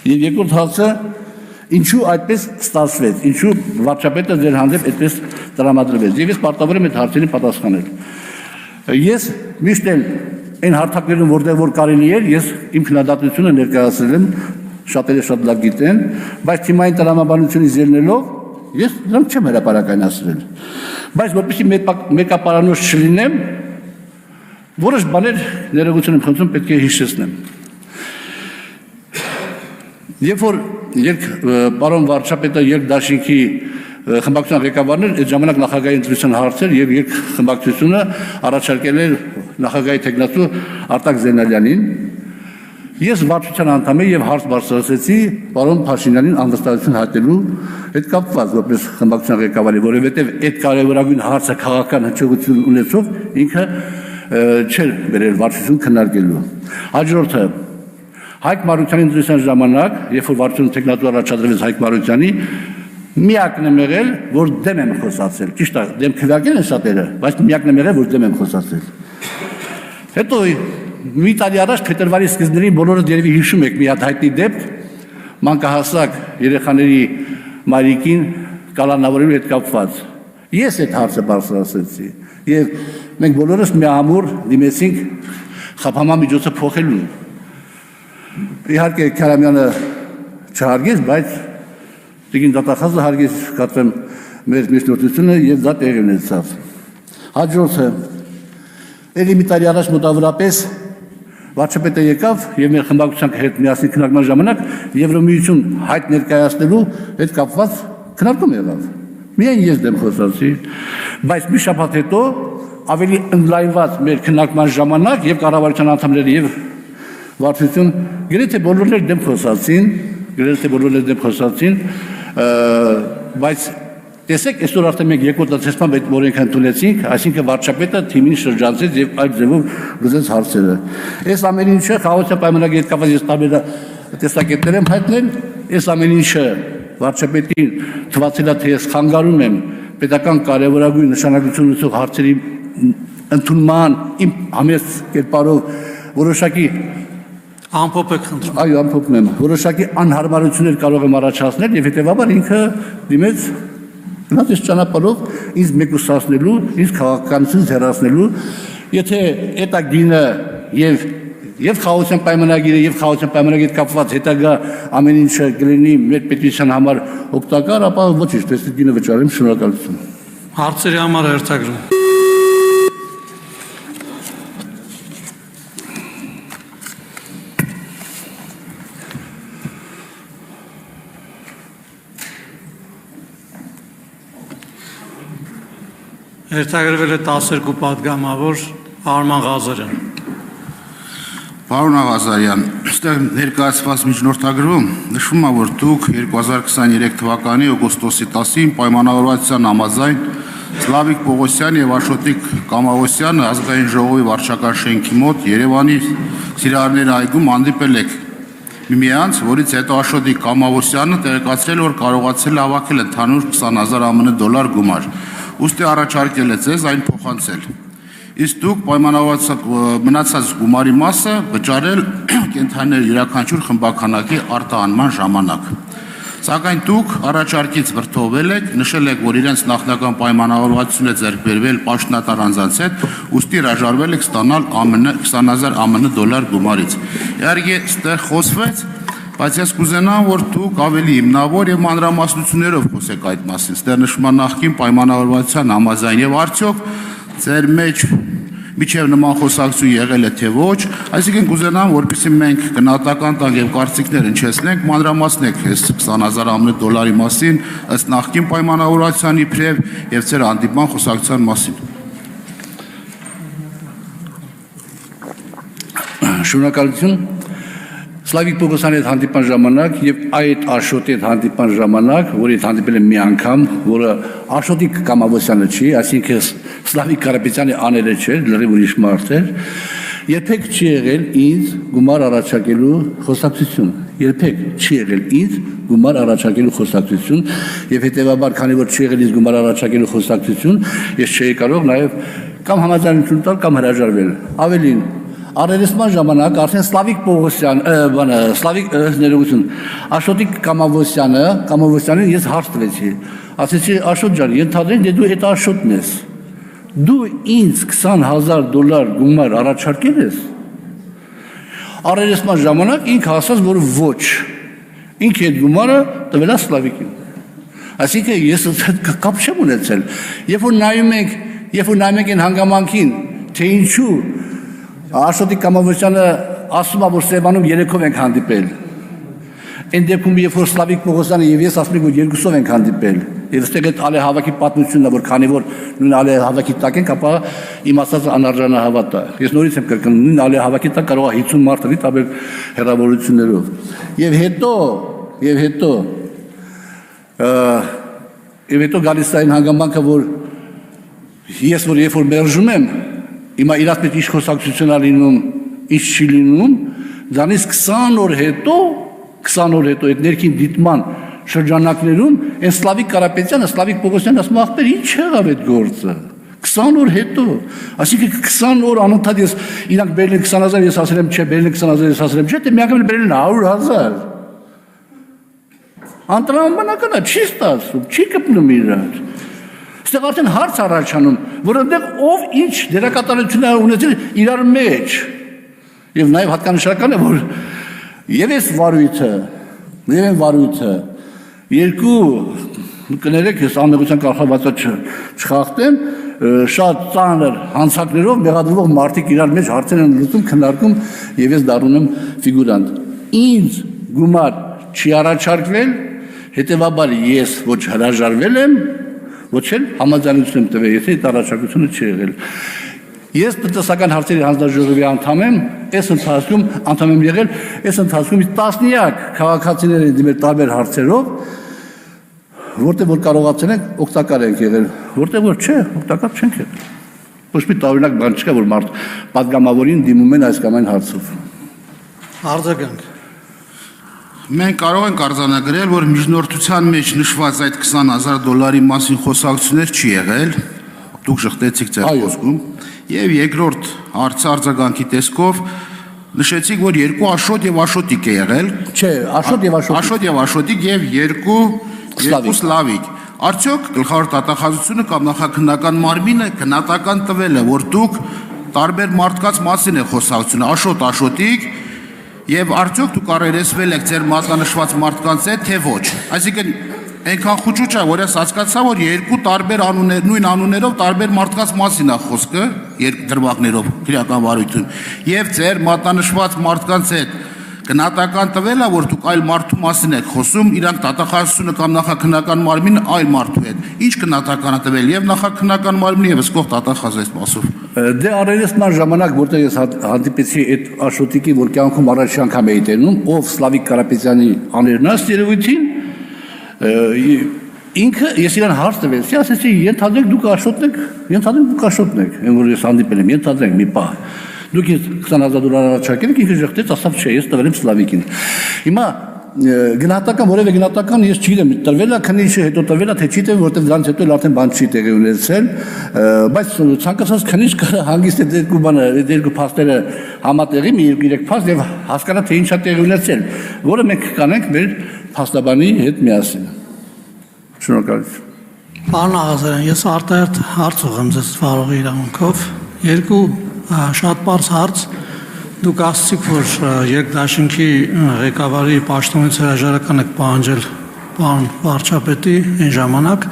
Եվ երկրորդ հարցը, ինչու այդպես ստացվեց, ինչու վարչապետը ձեր հանդեպ այդպես տրամադրվեց։ Եվ ես պարտավոր եմ այդ հարցերին պատասխանել։ Ես միշտ էլ Այն հարթակներում, որտեղ կարելի էր, ես իմ քննադատությունը ներկայացրել եմ, շատերը շատ լավ գիտեն, բայց թիմային տրամաբանությունից ելնելով, ես դրանք չեմ հրապարակայնացրել։ Բայց որպեսզի մեկապարանոց չլինեմ, որոշ բաներ ներողություն եմ խնդրում, պետք է հիշեցնեմ։ Երբ որ պարոն վարչապետը երկդաշինքի խմբակցության ղեկավարներ այդ ժամանակ նախագահի ընտրության հարցեր եւ երկխմբակցությունը առաջարկել էր նախագահի տեխնատու Արտակ Զենալյանին ես վարչության անդամ եմ եւ հարց բարձրացրեցի պարոն Փաշինյանին անվստահություն հայտնելու հետ կապված որպես խմբակցության ղեկավարի որովհետեւ այդ կարևորագույն հարցը քաղաքական հնչողություն ունեցող ինքը չէր վերել վարչություն քննարկելու հաջորդը Հայկ Մարությանի ընտրության ժամանակ երբ որ վարչություն տեխնատու առաջադրվեց Հայկ Մարությանի Միակն եմ եղել, որ դեմ եմ խոսացել, ճիշտ է, դեմ քվեարկել են շատերը, բայց միակն եմ եղել, որ դեմ եմ խոսացել։ Հետո մի տարի առաջ փետրվարի սկզբներին բոլորը դերևի հիշում եք մի հատ հայտնի դեպք, մանկահասակ երեխաների մայրիկին կալանավորելու հետ կապված։ Ես այդ հարցը բարձրացրեցի եւ մենք բոլորս միամուռ դիմեցինք խափանման միջոցը փոխելու։ Իհարկե Քարամյանը չհարգեց, բայց Տիկին դատախազը հարգեց կատեմ մեր միջնորդությունը եւ դա տեղի ունեցավ։ Հաջորդը ելի մի տարի առաջ մոտավորապես վարչապետը եկավ եւ մեր խմբակցության հետ միասին քննարկման ժամանակ Եվրոմիություն հայտ ներկայացնելու հետ կապված քննարկում եղավ։ Միայն ես դեմ խոսացի, բայց մի շաբաթ հետո ավելի ընդլայնված մեր քննարկման ժամանակ եւ կառավարության անդամները եւ վարչություն գրեթե բոլորներ դեմ խոսացին, բայց տեսեք, այսօր արդեն մենք երկրորդ դասեցման այդ օրենքը ընդունեցինք, այսինքն վարչապետը թիմին շրջանցեց եւ այդ ձևով լուծեց հարցերը։ Այս ամեն ինչը խաղաղության պայմանագրի հետ կապված ես տարբեր տեսակետներ եմ հայտնել, այս ամեն ինչը վարչապետին թվացել է, թե ես խանգարում եմ պետական կարևորագույն նշանակություն ունեցող հարցերի ընդունման իմ համեստ կերպարով որոշակի Ամփոփ եք խնդրում։ Այո, ամփոփում եմ։ Որոշակի անհարմարություններ կարող եմ առաջացնել եւ հետեւաբար ինքը դիմեց Գնաց ճանապարհով ինձ մեկուսացնելու, ինձ քաղաքականությունից հեռացնելու, եթե այդ գինը եւ խաղաղության պայմանագիրը եւ խաղաղության պայմանագիր կապված հետագա ամեն ինչը կլինի մեր պետության համար օգտակար, ապա ոչինչ, պես գինը վճարեմ, շնորհակալություն։ Հարցերի համար հերթագրում։ Հերթագրվել է 12 պատգամավոր Արման Ղազարյան։ Պարոն Աղազարյան, այստեղ ներկայացված միջնորդագրում նշվում է, որ դուք 2023 թվականի օգոստոսի 10-ին պայմանավորվածության համաձայն Սլավիկ Պողոսյան եւ Աշոտիկ Կամավոսյանը ազգային ժողովի վարչական շենքի մոտ Երևանի Սիրահարների այգում հանդիպել եք միմյանց, որից հետո Աշոտիկ Կամավոսյանը տեղեկացրել, որ կարողացել է հավաքել ընդհանուր 20,000 $, գումար։ Ուստի առաջարկել է ձեզ այն փոխանցել։ Իսկ դուք պայմանավորված մնացած գումարի մասը վճարել կենթանիների յուրաքանչյուր խմբականակի արտահանման ժամանակ։ Սակայն դուք առաջարկից վրդովել եք, նշել եք, որ իրենց նախնական պայմանավորվածությունը ձեռք բերվել պաշտոնատար անձանց հետ, ուստի հրաժարվել եք ստանալ 20,000 $, գումարից։ Իհարկե, ստեղ խոսվեց, բայց ես կուզենամ, որ դուք ավելի հիմնավոր եւ մանրամասնություններով խոսեք այդ մասին։ Ստեղ նշվում է նախկին պայմանավորվածության համաձայն եւ արդյոք ձեր մեջ միջև նման խոսակցություն եղել է թե ոչ, այսինքն կուզենամ, որպեսզի մենք գնահատական տանք եւ կարծիքներ հնչեցնենք, մանրամասնեք այս 20,000 $-ի մասին, ըստ նախկին պայմանավորվածության իբրև եւ ձեր հանդիպման խոսակցության մասին։ Շնորհակալություն։ Սլավիկ Պողոսյանի հետ հանդիպան ժամանակ եւ այդ Աշոտի հետ հանդիպան ժամանակ, որի հետ հանդիպել եմ մի անգամ, որը Աշոտիկ Կամավոսյանը չի, այսինքն Սլավիկ Կարապետյանի աները չէ, լրիվ ուրիշ մարդ էր, երբեք չի եղել ինձ գումար առաջարկելու խոսակցություն, երբեք չի եղել ինձ գումար առաջարկելու խոսակցություն եւ հետեւաբար, քանի որ չի եղել ինձ գումար առաջարկելու խոսակցություն, ես չէի կարող նաեւ կամ համաձայնություն տալ կամ հրաժարվել։ Ավելին Արերեսման ժամանակ արդեն Սլավիկ Պողոսյան, Սլավիկ ներողություն, Աշոտիկ Կամավոսյանին ես հարց տվեցի։ Ասեցի Աշոտ ջան, ենթադրենք դե դու այդ Աշոտն ես։ Դու ինձ 20,000 $, գումար առաջարկել ես։ Արերեսման ժամանակ ինքը ասաց, որ ոչ։ Ինքը այդ գումարը տվել է Սլավիկին։ Այսինքն ես կապ չեմ ունեցել։ Երբ որ նայում ենք այն հանգամանքին, թե ինչու Աշոտիկ Կամավոսյանը ասում է, որ Սևանում 3-ով ենք հանդիպել։ Այն դեպքում, երբ որ Սլավիկ Պողոսյանը եւ ես ասում ենք, որ 2-ով ենք հանդիպել, եւ այստեղ այդ ալեհավաքի պատմությունն է, որ քանի որ նույն ալեհավաքի տակ ենք, ապա իմ ասածը անարժանահավատ է։ Ես նորից եմ կրկնում, նույն ալեհավաքի տակ կարող է 50 մարդ լինի տարբեր հեռավորություններով։ Եվ հետո գալիս է այն հանգամանքը, որ ես որ երբ որ մերժում եմ, Հիմա իրաց հետ ինչ խոսակցություն է լինում, ինչ չի լինում, դրանից 20 օր հետո այդ ներքին դիտման շրջանակներում այն Սլավիկ Կարապետյանը, Սլավիկ Պողոսյանը ասում ախպեր ինչ եղավ այդ գործը 20 օր հետո, այսինքն 20 օր անընդհատ ես իրանք բերել են 20,000, ես ասել եմ չէ, բերել են 20,000, ես ասել եմ չէ, դե միանգամից բերել են 100,000։ Անտրամաբանական է, չի ստացվում, չի կպնում իրար։ Ստեղ արդեն հարց առաջանում, որ այնտեղ ով ինչ դերակատարություն է ունեցել իրար մեջ։ Եվ նաև հատկանշական է, որ եւ այս վարույթը, երկու կներեք ես ամերիկյան կարգավիճակը չխախտեմ շատ ծանր հանցակներով մեղադրվող մարդիկ իրար մեջ հարցեր են լուծում քննարկում եւ ես դառնում եմ ֆիգուրանտ ինձ գումար չի առաջարկվել հետեւաբար ես ոչ հրաժարվել եմ ոչ էլ համաձայնություն եմ տվել եթե այդ առաջարկությունը չի եղել ես տնտեսական հարցերի հանձնաժողովի անդամ եմ այս ընթացքում անդամ եմ եղել այս ընթացքում տասնյակ քաղաքացիների դիմել տարբեր հարցերով որտեղ որ կարողացել ենք օգտակար ենք եղել, որտեղ որ չէ, օգտակար չենք եղել։ Ոչ մի տարօրինակ բան չկա, որ մարդ պատգամավորին դիմում են այս կամ այն հարցով։ Արձագանք։ Մենք կարող ենք արձանագրել, որ միջնորդության մեջ նշված այդ $20,000 մասին խոսակցություններ չի եղել, դուք շղթեցիք ձեր խոսքում, եւ երկրորդ հարցը արձագանքի տեսքով նշեցիք, որ երկու աշոտ եւ աշոտիկ է եղել։ Չէ, աշոտ եւ աշոտիկ։ Աշոտ եւ աշոտիկ եւ երկու սլավիկ։ Արդյոք գլխավոր դատախազությունը կամ նախաքննական մարմինը գնահատական տվել է, որ դուք տարբեր մարդկանց մասին է խոսակցությունը, աշոտ, աշոտիկ, եւ արդյոք դուք առերեսվել եք ձեր մատնանշված մարդկանց հետ, թե ոչ։ Այսինքն այնքան խուճուճ է, որ ես հասկացա, որ երկու տարբեր անուններ, նույն անուններով տարբեր մարդկանց մասին է խոսքը, երկու դրվագներով քրեական վարույթուն, եւ ձեր մատնանշված մարդկանց հետ գնահատական տվել է, որ դուք այլ մարդու մասին եք խոսում, իրանք դատախազությունը կամ նախաքննական մարմինը այլ մարդու հետ։ Ինչ գնահատական է տվել եւ նախաքննական մարմինը եւ ըսկող դատախազը այս մասով։ Դե առերեսման ժամանակ, որտեղ ես հանդիպեցի այդ աշոտիկի, որ կյանքում առաջի անգամ էի տենում, ով Սլավիկ Կարապետյանի աներն է երևույթին, ինքը ես իրան հարց տվեցի, ասեցի, ենթադրեք դուք աշոտն եք, այն որ ես հանդիպել եմ, ենթադրենք մի պահ։ Դուք $20,000 առաջարկել եք, ինքը ժխտեց, ասավ չէ, ես տվել եմ Սլավիկին։ Հիմա գնահատական, որևէ գնահատական ես չգիտեմ, տրվել է քննիչը, հետո տրվել է, թե չի տրվել, որտեղ դրանից հետո արդեն բան չի տեղի ունեցել, բայց ցանկացած քննիչ կարող հանգիստ այդ երկու բանը, այդ երկու փաստերը համատեղի մի 2-3 փաստ եւ հասկանա թե ինչ է տեղի ունեցել, որը մենք կանենք մեր փաստաբանի հետ միասին։ Շնորհակալություն։ Պարոն Աղազարյան, ես արտահերթ հարց ուղղեմ ձեզ վարողի իրավունքով։ Երկու շատ բարձ հարց դուք ասացիք, որ երկդաշինքի ղեկավարի պաշտոնից հրաժարական եք պահանջել պարոն վարչապետի այն ժամանակ,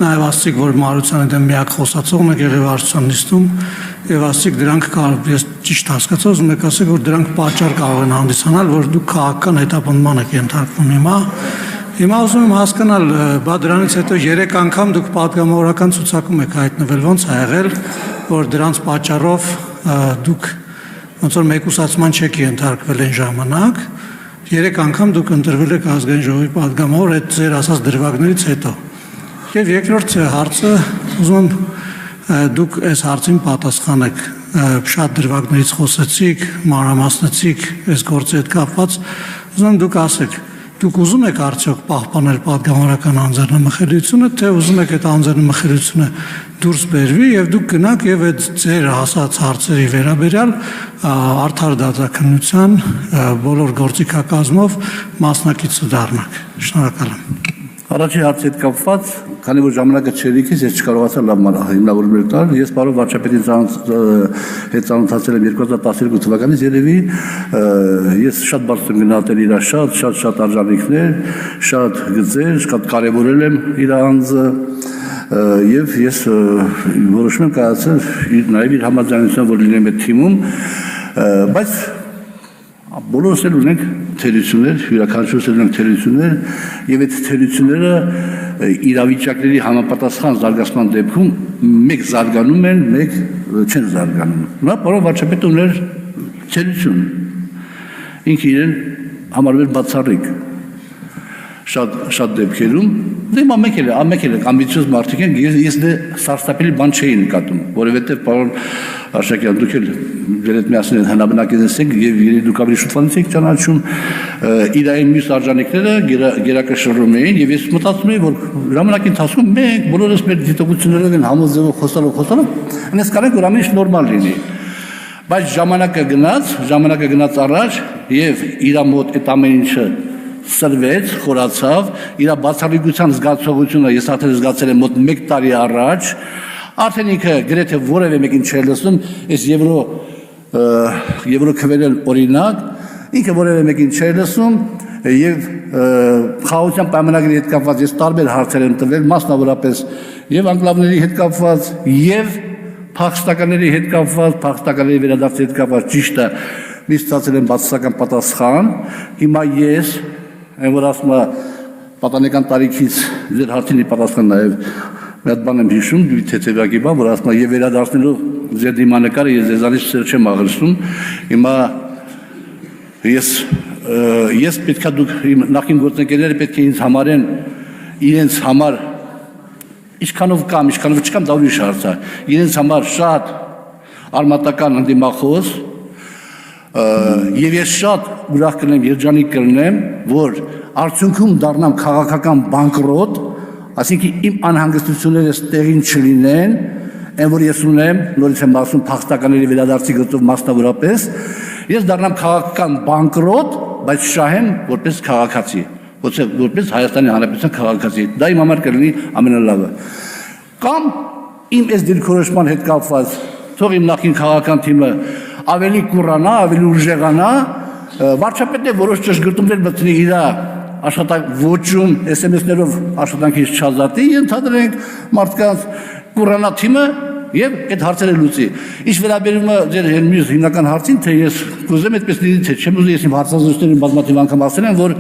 նաև ասացիք, որ Մարությանի դեմ միակ խոսացողն եք եղել վարչության նիստում եւ ասացիք դրանք կարող ես ճիշտ հասկացա, ուզում եք ասեք, որ դրանք պատճառ կարող են հանդիսանալ, որ դուք քաղաքական հետապնդման եք ենթարկվում Հիմա ուզում եմ հասկանալ, բա դրանից հետո 3 անգամ դուք պատգամավորական ցուցակում եք հայտնվել, ոնց է եղել, որ դրանց պատճառով դուք ոնց որ մեկուսացման չեք ենթարկվել այն ժամանակ, 3 անգամ դուք ընտրվել եք ազգային ժողովի պատգամավոր այդ ձեր ասած դրվագներից հետո։ Եվ երկրորդ հարցը, ուզում եմ դուք այս հարցին պատասխանեք, շատ դրվագներից խոսեցիք, մանրամասնեցիք այս գործի հետ կապված, ուզում եմ դուք ասեք Դուք ուզում եք արդյոք պահպանել պատգամավորական անձեռնմխելիությունը, թե ուզում եք այդ անձեռնմխելիությունը դուրս բերվի եւ դուք գնաք եւ այդ ձեր հասած հարցերի վերաբերյալ արդար դատաքննության բոլոր գործիքակազմով մասնակիցը դառնաք։ Շնորհակալ եմ։ Առաջի հարցի հետ կապված, քանի որ ժամանակը չերիքից ես չկարողացա լավ հիմնավորումներ տալ, ես պարոն վարչապետի հետ ծանոթացել եմ 2012 թվականից երևի, ես շատ բարձր եմ գնահատել իր շատ արժանինքներ, շատ գծեր, շատ կարևորել եմ իր անձը եւ ես որոշում եմ կայացել նաեւ իր համաձայնությամբ, որ լինեմ այդ թիմում, բայց բոլորս էլ ունենք թերություններ, յուրաքանչյուրս էլ ունենք թերություններ եւ այդ թերությունները իրավիճակների համապատասխան զարգացման դեպքում մեկ զարգանում են, մեկ չեն զարգանում։ Նա պարոն վարչապետը ուներ թերություն։ Ինքը իրեն համարվել բացառիկ շատ դեպքերում դե մեկ էլ ամբիցիոզ մարդիկ են ես դե սարսափելի բան չէի նկատում որովհետև պարոն Արշակյան դուք էլ դերետ միասին հնաբնակից եք եւ դուք ավելի շուտվանից եք ճանաչում իր այն մյուս արժանինքները գերակշռում էին եւ ես մտածում եի որ ժամանակի ընթացքում մենք բոլորս մեր դիտողություններով են համոզելով խոսալով այնպես կարենք որ ամեն ինչ նորմալ լինի բայց ժամանակը գնաց առաջ եւ իր մոտ այդ ամեն ինչը սրվեց, խորացավ, իր բացառիկության զգացողությունը ես արդեն զգացել եմ մոտ 1 տարի առաջ, արդեն ինքը գրեթե որևէ մեկին չէր լսում, այս եվրո քվերել օրինակ, ինքը որևէ մեկին չէր լսում, եւ խաղաղության պայմանագրի հետ կապված ես տարբեր հարցեր եմ տվել, մասնավորապես եւ անկլավների հետ կապված եւ փախստականների հետ կապված, փախստականների վերադարձի հետ կապված ճիշտ է, միշտ ստացել եմ բացասական պատասխան։ Հիմա ես այն որ ասում եմ պատանեկան տարիքից ձեր հարցին պատասխան նաեւ մի հատ բան եմ հիշում, թեթևակի բան, որ ասում եմ եւ վերադառնալու ձեր դիմանկարը ես ձեզանից սեր չեմ աղրսում։ Հիմա ես պետքա դուք նախին գործընկերները պետք է ինձ համարեն իրենց համար ինչքանով չկամ դա ուրիշ հարց է իրենց համար շատ արմատական ընդդիմախոս եւ ես շատ ուրախ կլինեմ երջանիկ կլինեմ որ արդյունքում դառնամ քաղաքական բանկրոտ այսինքն իմ անհանգստությունները տեղին չլինեն այն որ ես ունեմ նորից եմ ասում փախստականների վերադարձի գծով մասնավորապես ես դառնամ քաղաքական բանկրոտ բայց շահեմ որպես քաղաքացի որպես Հայաստանի Հանրապետության քաղաքացի դա իմ համար կլինի ամենալավը կամ իմ այս դիրքորոշման հետ կապված թող իմ նախին քաղաքական թիմը ավելի կուրանա ավելի ուժեղանա վարչապետը որոշ ճշգրտումներ մտնի իր աշխատանք ոչում SMS-ներով աշխատանքից չազատի ընդհանրենք մարդկանց կուրանա թիմը եւ այդ հարցերը լուծի։ Ինչ վերաբերում է ձեր մյուս հիմնական հարցին, թե ես կուզեմ այդպես լինի, թե չեմ ուզում ես իմ հարցազրույցներին բազմաթիվ անգամ ասել եմ, որ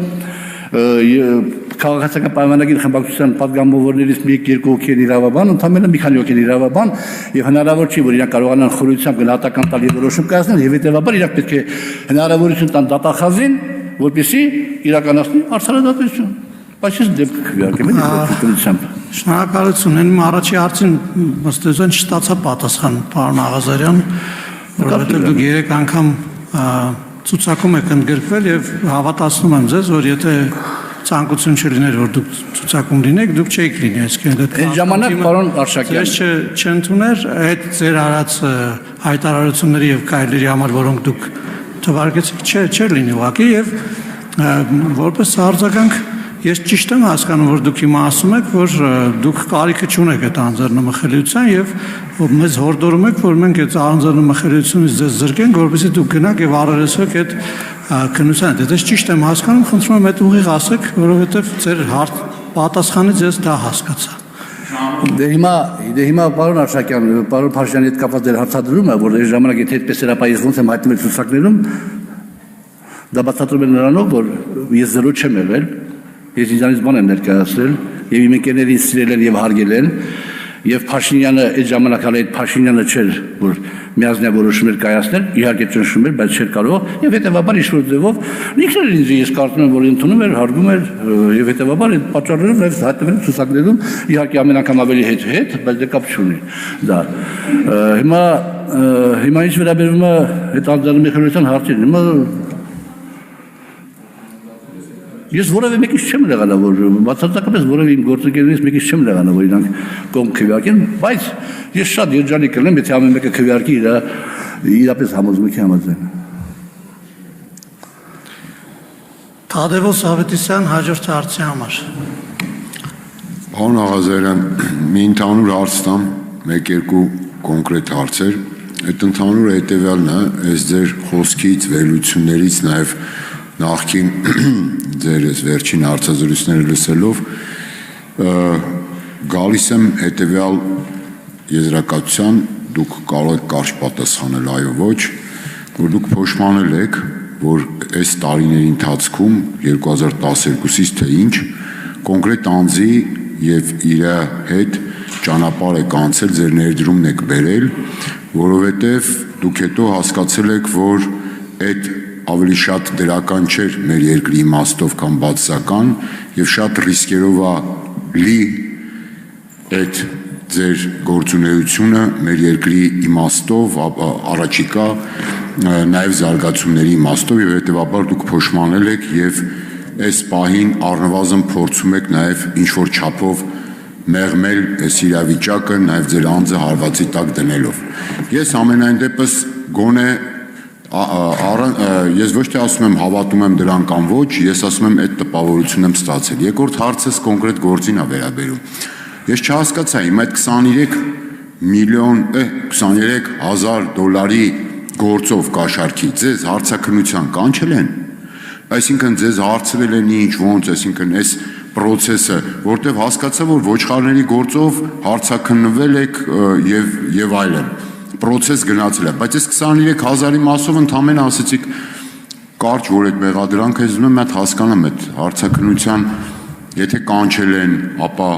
քաղաքացիական պայմանագիր խմբակցության падգամավորներից մի 2 հոգի են իրավաբան, ընդամենը մի քանի հոգի են իրավաբան եւ հնարավոր չի որ իրանք կարողանան խորությամբ գնահատական տալ եւ որոշում կայացնել եւ հետեւաբար իրանք պետք է հնարավորություն տան դատախազին, որպեսզի իրականացնի արդարադատություն։ Բայց ես դեպք քվեարկեմ դեպքությամբ։ Շնորհակալություն, այն առաջի հարցին ըստեյության չստացա պատասխան, պարոն Աղազարյան, որովհետև դուք 3 անգամ ցուցակում եք ընդգրկվել եւ հավատացնում եմ ձեզ, որ եթե ցանկություն չլիներ, որ դուք ցուցակում լինեք, դուք չէիք լինի, այսինքն այդ ժամանակ պարոն Արշակյան ես չընդուներ այդ ձեր արած հայտարարությունների եւ քայլերի համար, որոնք դուք թվարկեցիք, չէր լինի ուղղակի եւ որպես արձագանք ես ճիշտ եմ հասկանում, որ դուք հիմա ասում եք, որ դուք կարիքը չունեք այդ անձեռնմխելիության եւ մեզ հորդորում եք, որ մենք այդ անձեռնմխելիությունից ձեզ զրկենք, որպեսզի դուք գնաք եւ առերեսվեք այդ քննությանը։ Դες ճիշտ եմ հասկանում, խնդրում եմ այդ ուղիղ ասեք, որովհետեւ ձեր պատասխանից ես դա հասկացա։ Դե հիմա պարոն Արշակյան, պարոն Փաշինյանի հետ կապված ձեր հարցադրումը, որ այս ժամանակ եթե այդպես հրապարակից ոնց եմ հայտնել ցուցակներում, դա բացատրում է նրանով, որ ես զրո չեմ եղել Ես ինձանից բան եմ ներկայացրել եւ իմ ընկերներին սիրել են եւ հարգել են եւ Փաշինյանը այդ ժամանակ հələ այդ Փաշինյանը չէր որ միազնյա որոշումներ կայացնել իհարկե ճնշում էր բայց չէր կարող եւ հետեւաբար ինչ-որ ձևով ինքն ինձ ես կարծում եմ որ ընդունում էր հարգում էր եւ հետեւաբար այդ պատճառներով նաեւ հայտնվել ցուցակներում իհարկե ամեն անգամ ավելի հետ բայց դե կապ չունի դա հիմա ինչ վերաբերում է այդ անձեռնմխելիության հարցին հիմա Ես որևէ մեկից չեմ եղանա, որ բացարձակապես որևէ իմ գործընկերներից մեկից չեմ եղանա, որ իրանք կողմ քվեարկեն, բայց ես շատ երջանիկ կլինեմ, եթե ամեն մեկը քվեարկի իրապես համոզմունքի համաձայն։ Թադևոս Ավետիսյան հաջորդ հարցի համար։ Պարոն Աղազարյան, մի ընդհանուր հարց տամ, 1-2 կոնկրետ հարցեր։ Այդ ընդհանուրը հետևյալն է, այս ձեր խոսքից, վերլուծություններից, նաև նախքին ձեր վերջին հարցազրույցները լսելով գալիս եմ հետևյալ եզրակացության, դուք կարող եք կարճ պատասխանել այո ոչ, որ դուք փոշմանել եք, որ այս տարիների ընթացքում 2012-ից թե ինչ կոնկրետ անձի եւ իր հետ ճանապարհ եք անցել, ձեր ներդրումն եք բերել, որովհետեւ դուք հետո հասկացել եք, որ այդ ավելի շատ դրական չէր մեր երկրի իմաստով կամ բացասական եւ շատ ռիսկերով լի այդ ձեր գործունեությունը մեր երկրի իմաստով առաջիկա նաեւ զարգացումների իմաստով եւ հետեւաբար դուք փոշմանել եք եւ այս պահին առնվազն փորձում եք նաեւ ինչ որ չափով մեղմել այս իրավիճակը նաեւ ձեր անձը հարվածի տակ դնելով ես ամենայն դեպս գոնե ես ոչ թե ասում եմ հավատում եմ դրան կամ ոչ, ես ասում եմ այդ տպավորությունն եմ ստացել։ Երկրորդ հարցս կոնկրետ գործին է վերաբերում։ Ես չհասկացա, իմ այդ 23,000 դոլարի գործով կաշառքի ձեզ հարցաքննության կանչել են։ Այսինքն ձեզ հարցրել են ինչ ոնց, այսինքն այս process-ը, որտեղ հասկացա, որ ոչխարների գործով հարցաքննվել եք եւ այլն։ Process գնացել է, բայց այս 23000-ի մասով ընդամենը ասեցիք կարճ, որ այդ մեղադրանքը ես ուզում եմ մատ հասկանամ այդ հարցաքննության, եթե կանչել են, ապա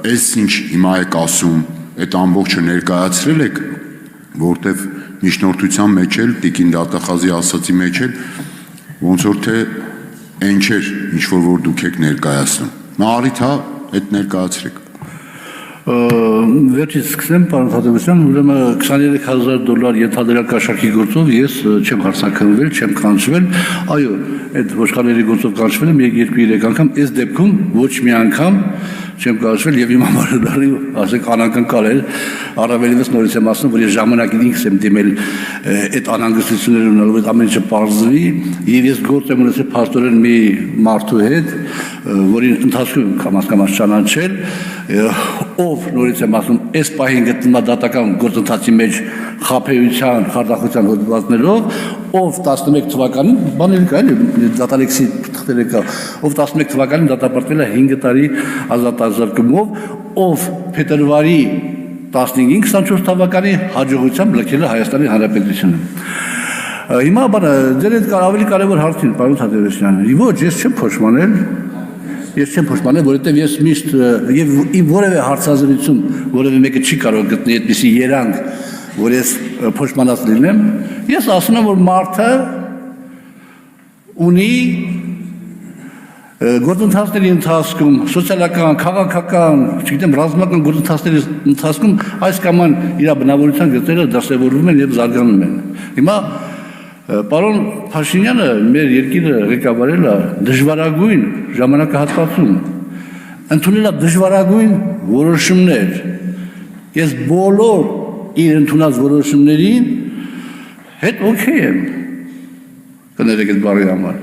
այս ինչ հիմա եք ասում, այդ ամբողջը ներկայացրել եք, որտեղ միջնորդության մեջ էլ, Տիկին Դատախազի ասացի մեջ էլ, ոնց որ թե այն չէր, ինչ որ դուք եք ներկայացնում։ Նա առիթ հա, այդ ներկայացրեք։ Վերջից սկսեմ, պարոն Թադևոսյան, ուրեմն $23000 ենթադրյալ կաշառքի գործով ես չեմ հարցաքննվել, չեմ կանչվել, այո, այդ ոչխարների գործով կանչվել եմ 2-3 անգամ, այս դեպքում ոչ մի անգամ չեմ կանչվել եւ իմ համարդարի, ասենք, անակնկալ էր, առավելևս նորից եմ ասում, որ ես ժամանակին ինքս եմ դիմել այդ անհանգստությունները ունենալու, այդ ամեն ինչը պարզվի, եւ ես գործ եմ ունեցել փաստորեն մի մարդու հետ, որին ընթացքում կամաց ճանաչել, ով նորից եմ ասում, այս պահին գտնվում է դատական գործընթացի մեջ խաբեության, խարդախության հոդվածներով, ով 11 թվականին, բաներ կա, էլի դատալեքսի թղթերը կա, ով 11 թվականին դատապարտվել է 5 տարի ազատազրկումով, ով փետրվարի 15-ին 24 թվականի հաջողությամբ լքել է Հայաստանի Հանրապետությունը։ Հիմա բանը, ձեր հետ ավելի կարևոր հարցին, պարոն Թադևոսյան, ոչ, ես չեմ փոշմանել, որովհետև ես միշտ եւ իմ որևէ հարցազրույցում որևէ մեկը չի կարող գտնել այդպիսի երանգ, որ ես փոշմանած լինեմ, ես ասում եմ, որ մարդը ունի գործընթացների ընթացքում, սոցիալական, քաղաքական, չգիտեմ, ռազմական գործընթացների ընթացքում այս կամ այն իր բնավորության գծերը դասավորվում են եւ զարգանում են։ Հիմա պարոն Փաշինյանը մեր երկիրը ղեկավարել է դժվարագույն ժամանակահատվածում, ընդունել է դժվարագույն որոշումներ։ Ես բոլոր իր ընդունած որոշումներին հետ օքեյ եմ, կներեք այդ բառի համար։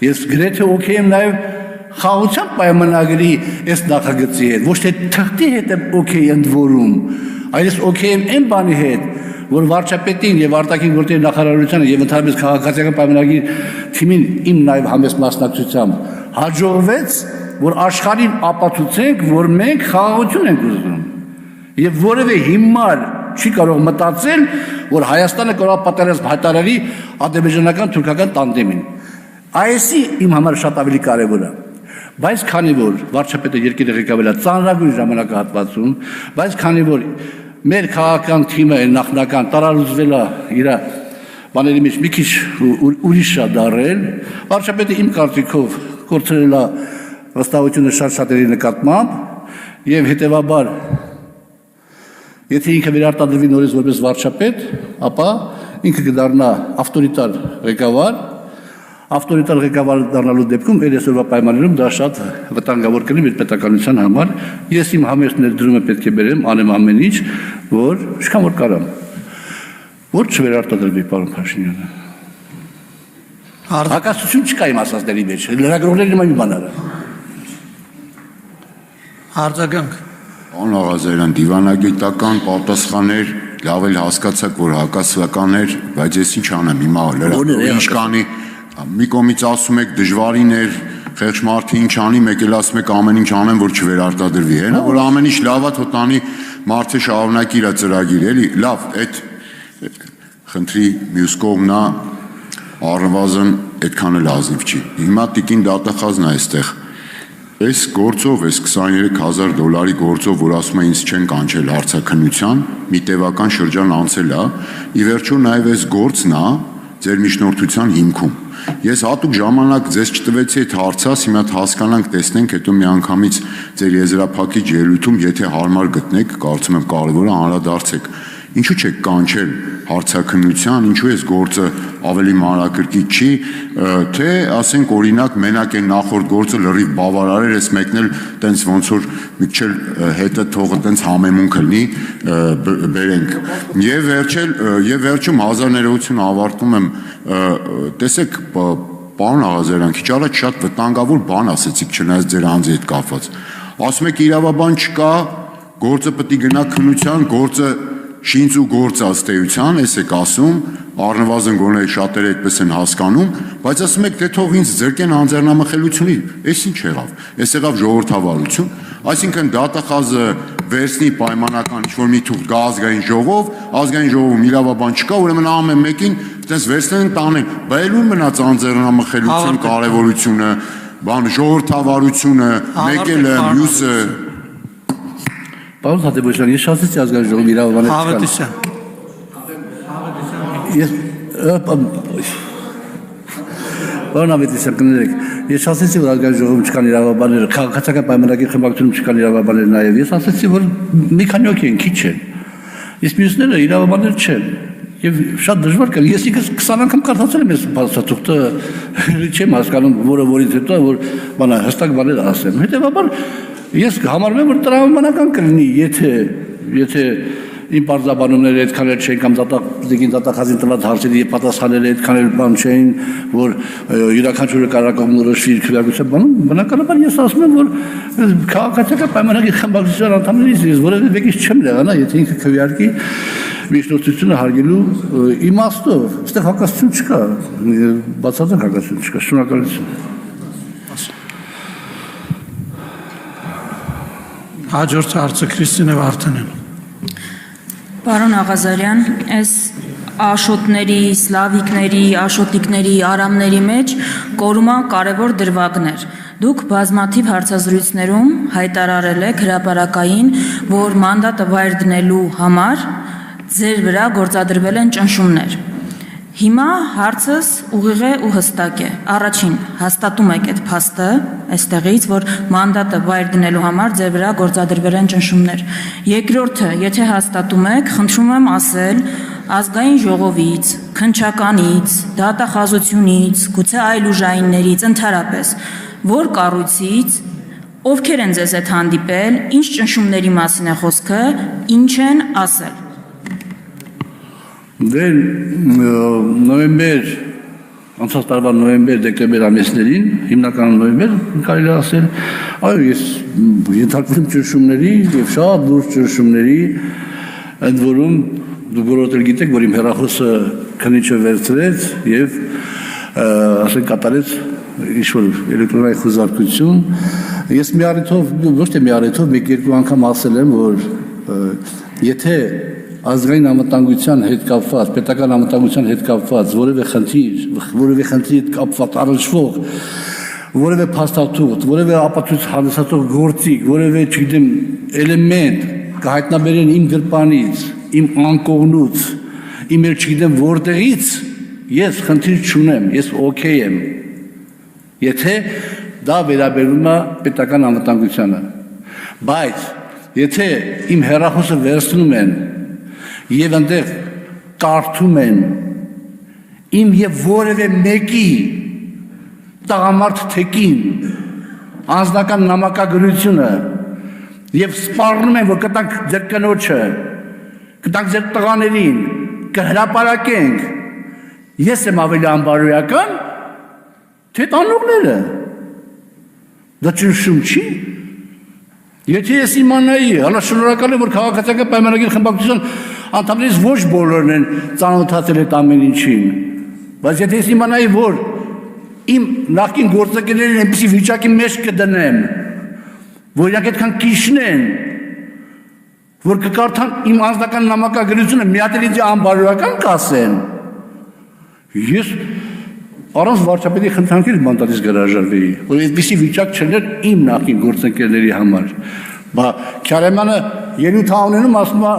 Ես գրեթե օքեյ եմ նաև խաղաղության պայմանագրի այս նախագծի հետ, ոչ թե թղթի հետ եմ օքեյ ընդորում, այլ ես օքեյ եմ այն բանի հետ, որ վարչապետին եւ արտաքին գործերի նախարարությանը եւ ընդհանրապես քաղաքացիական պայմանագրի թիմին իմ նաեւ համեստ մասնակցությամբ հաջողվեց, որ աշխարհին ապացուցենք, որ մենք խաղաղություն ենք ուզում եւ որևէ հիմար չի կարող մտածել, որ Հայաստանը կարող է պատերազմ հայտարարի ադրբեջանական թուրքական տանդեմին։ Այսի իմ համար շատ ավելի կարևոր է։ Բայց քանի որ վարչապետը երկիրը ղեկավարել է ծանրագույն ժամանակահատվածում, բայց քանի որ մեր քաղաքական թիմը նախնական տարալուծվել է իր բաների մեջ մի քիչ ուրիշ է դարել, վարչապետը իմ կարծիքով կորցրել է վստահությունը շատ-շատերի նկատմամբ եւ հետեւաբար եթե ինքը վերարտադրվի նորից որպես վարչապետ, ապա ինքը կդառնա ավտորիտար ղեկավար դառնալու դեպքում այս օրվա պայմաններում դա շատ վտանգավոր կլինի մեր պետականության համար։ Ես իմ համեստ ներդրումը պետք է բերեմ, անեմ ամեն ինչ, որ ինչքան որ կարամ, որ չվերարտադրվի պարոն Փաշինյանը։ Հակասություն չկա իմ ասածների մեջ, լրագրողների մի բան արա։ Արձագանք։ Պարոն Աղազարյան, դիվանագիտական պատասխաններ լավ էլ հասկացաք, որ հակասական էր, բայց ես ինչ անեմ հիմա լրագրողի ինչ կանի, մի կողմից ասում եք դժվարին էր, խեղճ մարդը ինչ անի, մեկ էլ ասում եք ամեն ինչ անեմ, որ չվերարտադրվի, հենա, որ ամեն ինչ լավ է, թող տանի մարդը շարունակի իր ծրագիրը, էլի, լավ, այդ խնդրի մյուս կողմն է, առնվազն այդքան էլ ազնիվ չի։ Հիմա Տիկին Դատախազն է այստեղ։ Այս գործով, այս $23000 գործով, որ ասում է ինձ չեն կանչել հարցաքննության, մի տևական շրջան անցել է, ի վերջո նաև այս գործն է ձեր միջնորդության հիմքում։ Ես հատուկ ժամանակ ձեզ չտվեցի այդ հարցած, հիմա հասկանանք, տեսնենք, հետո մի անգամից ձեր եզրափակիչ ելույթում, եթե հարմար գտնեք, կարծում եմ կարևոր է անդրադարձեք։ Ինչու չեք կանչել հարցաքննության, ինչու այս գործը ավելի մանրակրկիտ չի, թե ասենք օրինակ մենակ այն նախորդ գործը լրիվ բավարար էր, այս մեկն էլ տենց ոնց որ մի քիչ հետը թողը տենց համեմունք լինի, բերենք։ Եվ վերջում հազար ներողություն ավարտում եմ, տեսեք, պարոն Աղազարյան, քիչ առաջ շատ վտանգավոր բան ասեցիք, չնայած ձեր անձի հետ կապված։ Ասում եք իրավաբան չկա, գործը պետք է գնա քննության, գործը շինծ ու գործած տեյության, ես եք ասում, առնվազն գոնե շատերը այդպես են հասկանում, բայց ասում եք, թե թող ինձ ձրկեն անձեռնամխելությունից, այս ինչ եղավ, այս եղավ ժողովրդավարություն, այսինքն դատախազը վերցնի պայմանական ինչ-որ մի թուղթ գա ազգային ժողովում իրավաբան չկա, ուրեմն ամեն մեկին այդպես վերցնեն տանեն, բա էլ ու մնաց անձեռնամխելություն կարևորությունը, բան ժողովրդավարությունը, մեկելը, մյուսը Պարոն Հատեբոսյան, ես շատեցի ազգային ժողովի իրավաբաններ Հավատիսյան Պարոն Հավատիսյան, կներեք, ես շատեցի, որ ազգային ժողովում չկան իրավաբաններ, քաղաքացիական պայմանագրի խմբակցությունում չկան իրավաբաններ նաև, ես ասեցի, որ մի քանի հոգի են, քիչ են, իսկ մյուսները իրավաբաններ չեն, եւ շատ դժվար կա, ես ինքս 20 անգամ կարդացել եմ այս բացատրուկը, չեմ հասկանում, որից հետո որ բանը հստակ բաներ ասեմ, հետեւաբար Ես համարում եմ, որ տրամաբանական կլինի, եթե իմ պարզաբանումները այդքան էլ չէին կամ դատախազին տված հարցերի պատասխանները այդքան էլ բան չէին, որ յուրաքանչյուրը կարակոմնորոշվի իր քվեարկության բանում, բնականաբար ես ասում եմ, որ քաղաքացիական պայմանագրի խմբակցության անդամներից ես որևէ մեկից չեմ լեղանա, եթե ինքը քվեարկի միջնորդությունը հարգելու իմաստով, այստեղ հակասություն չկա, բացարձակ հակասություն չկա, շնորհակալություն Հաջորդ հարցը Քրիստինե Վարդանյան Պարոն Աղազարյան, այս աշոտների, սլավիկների, աշոտիկների, արամների մեջ կորուման կարևոր դրվագներ։ Դուք բազմաթիվ հարցազրույցներում հայտարարել եք հրապարակային, որ մանդատը վայր դնելու համար ձեր վրա գործադրվել են ճնշումներ։ Հիմա հարցս ուղիղ է ու հստակ է։ Առաջին, հաստատում եք այդ փաստը այստեղից, որ մանդատը վայր դնելու համար ձեր վրա գործադրվել են ճնշումներ։ Երկրորդը, եթե հաստատում եք, խնդրում եմ ասել ազգային ժողովից, քննչականից, դատախազությունից, գուցե այլ ուժայիններից, ընդհանրապես, որ կառույցից, ովքեր են ձեզ հետ հանդիպել, ինչ ճնշումների մասին է խոսքը, ինչ են ասել։ Դե նոյեմբեր, անցած տարվա նոյեմբեր, դեկտեմբեր ամիսներին, հիմնականում նոյեմբեր, կարելի ասել, այո, ես ենթարկվում ճնշումների եւ շատ լուրջ ճնշումների, ընդ որում դուք բոլորդ էլ գիտեք, որ իմ հեռախոսը քննիչը վերցրեց եւ ասենք կատարեց ինչ-որ էլեկտրոնային խոզարկություն։ Ես մի առիթով, ոչ թե մի առիթով, մեկ-երկու անգամ ասել եմ, որ եթե ազգային անվտանգության հետ կապված, պետական անվտանգության հետ կապված, որևէ խնդրի հետ կապված առնչվող, որևէ փաստաթուղթ, որևէ ապացույց հանդիսացող գործիք, որևէ, չգիտեմ, էլեմենտ կհայտնաբերեն իմ գրպանից, իմ անկողնուց, իմ էլ չգիտեմ որտեղից, ես խնդիր չունեմ, ես օքեյ եմ, եթե դա վերաբերում է պետական անվտանգությանը, բայց եթե իմ հեռախոսը վերցնում են եւ այնտեղ կարդում են իմ եւ որևէ մեկի տղամարդ թեկին անձնական նամակագրությունը եւ սպառնում են, որ կտանք ձեր կնոջը, կտանք ձեր տղաներին, կհրապարակենք, ես եմ ավելի անբարոյական, թե տանողները, դա ճնշում չի, եթե ես իմանայի, հալա շնորհակալ եմ, որ քաղաքացիական պայմանագրի խմբակցության անդամներից ոչ բոլորն են ծանոթացել այդ ամեն ինչին, բայց եթե ես իմանայի, որ իմ նախկին գործընկերներին այնպիսի վիճակի մեջ կդնեմ, որ իրանք այդքան կիջնեն, որ կկարդան իմ անձնական նամակագրությունը, մի հատ էլ ինձ անբարոյական կասեն, ես առանց վարչապետի խնդրանքից մանդատից կհրաժարվեի, որ այդպիսի վիճակ չլներ իմ նախկին գործընկերների համար։ Բա Քյարեմյանը ելույթ ունենում ասում է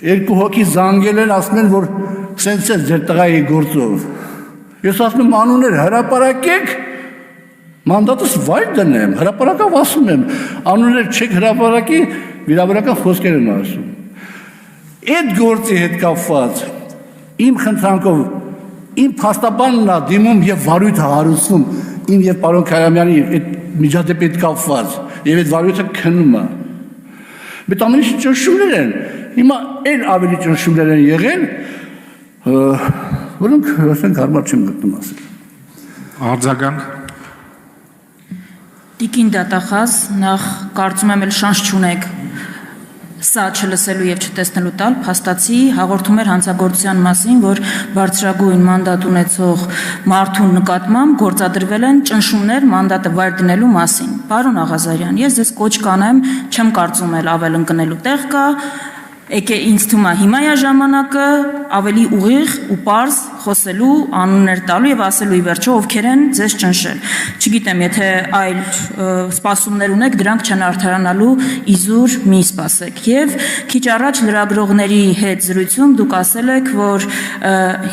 երկու հոգի զանգել են, ասում են, որ սենց է ձեր տղայի գործով։ Ես ասում եմ անուններ հրապարակեք, մանդատս վայր դնեմ, հրապարակավ ասում եմ, անուններ չեք հրապարակի, վիրավորական խոսքեր եմ ասում։ Այդ գործի հետ կապված իմ խնդրանքով իմ փաստաբանն է դիմում եւ վարույթը հարուցվում իմ եւ պարոն Քարամյանի այդ միջադեպի հետ կապված եւ այդ վարույթը քննում է։ Բայց ամեն ինչ ճնշումներ են։ Հիմա այն ավելի ճնշումներ են եղել, որոնք ասենք հարմար չեմ գտնում ասել։ Արձագանք Տիկին դատախազ, նախ կարծում եմ էլ շանս չունեք սա չլսելու եւ չտեսնելու տալ փաստացի հաղորդում էր հանցագործության մասին, որ բարձրագույն մանդատ ունեցող մարդու նկատմամբ գործադրվել են ճնշումներ մանդատը վայր դնելու մասին։ Պարոն Աղազարյան, ես ձեզ կոչ կանեմ, չեմ կարծում էլ ավել ընկնելու տեղ կա, եկե ինձ թվում է հիմա է ժամանակը ավելի ուղիղ ու պարզ խոսելու, անուններ տալու եւ ասելու ի վերջո ովքեր են ձեզ ճնշել։ Չգիտեմ, եթե այլ սպասումներ ունեք, դրանք չեն արդարանալու իզուր մի սպասեք։ Եվ քիչ առաջ լրագրողների հետ զրույցում դուք ասել եք, որ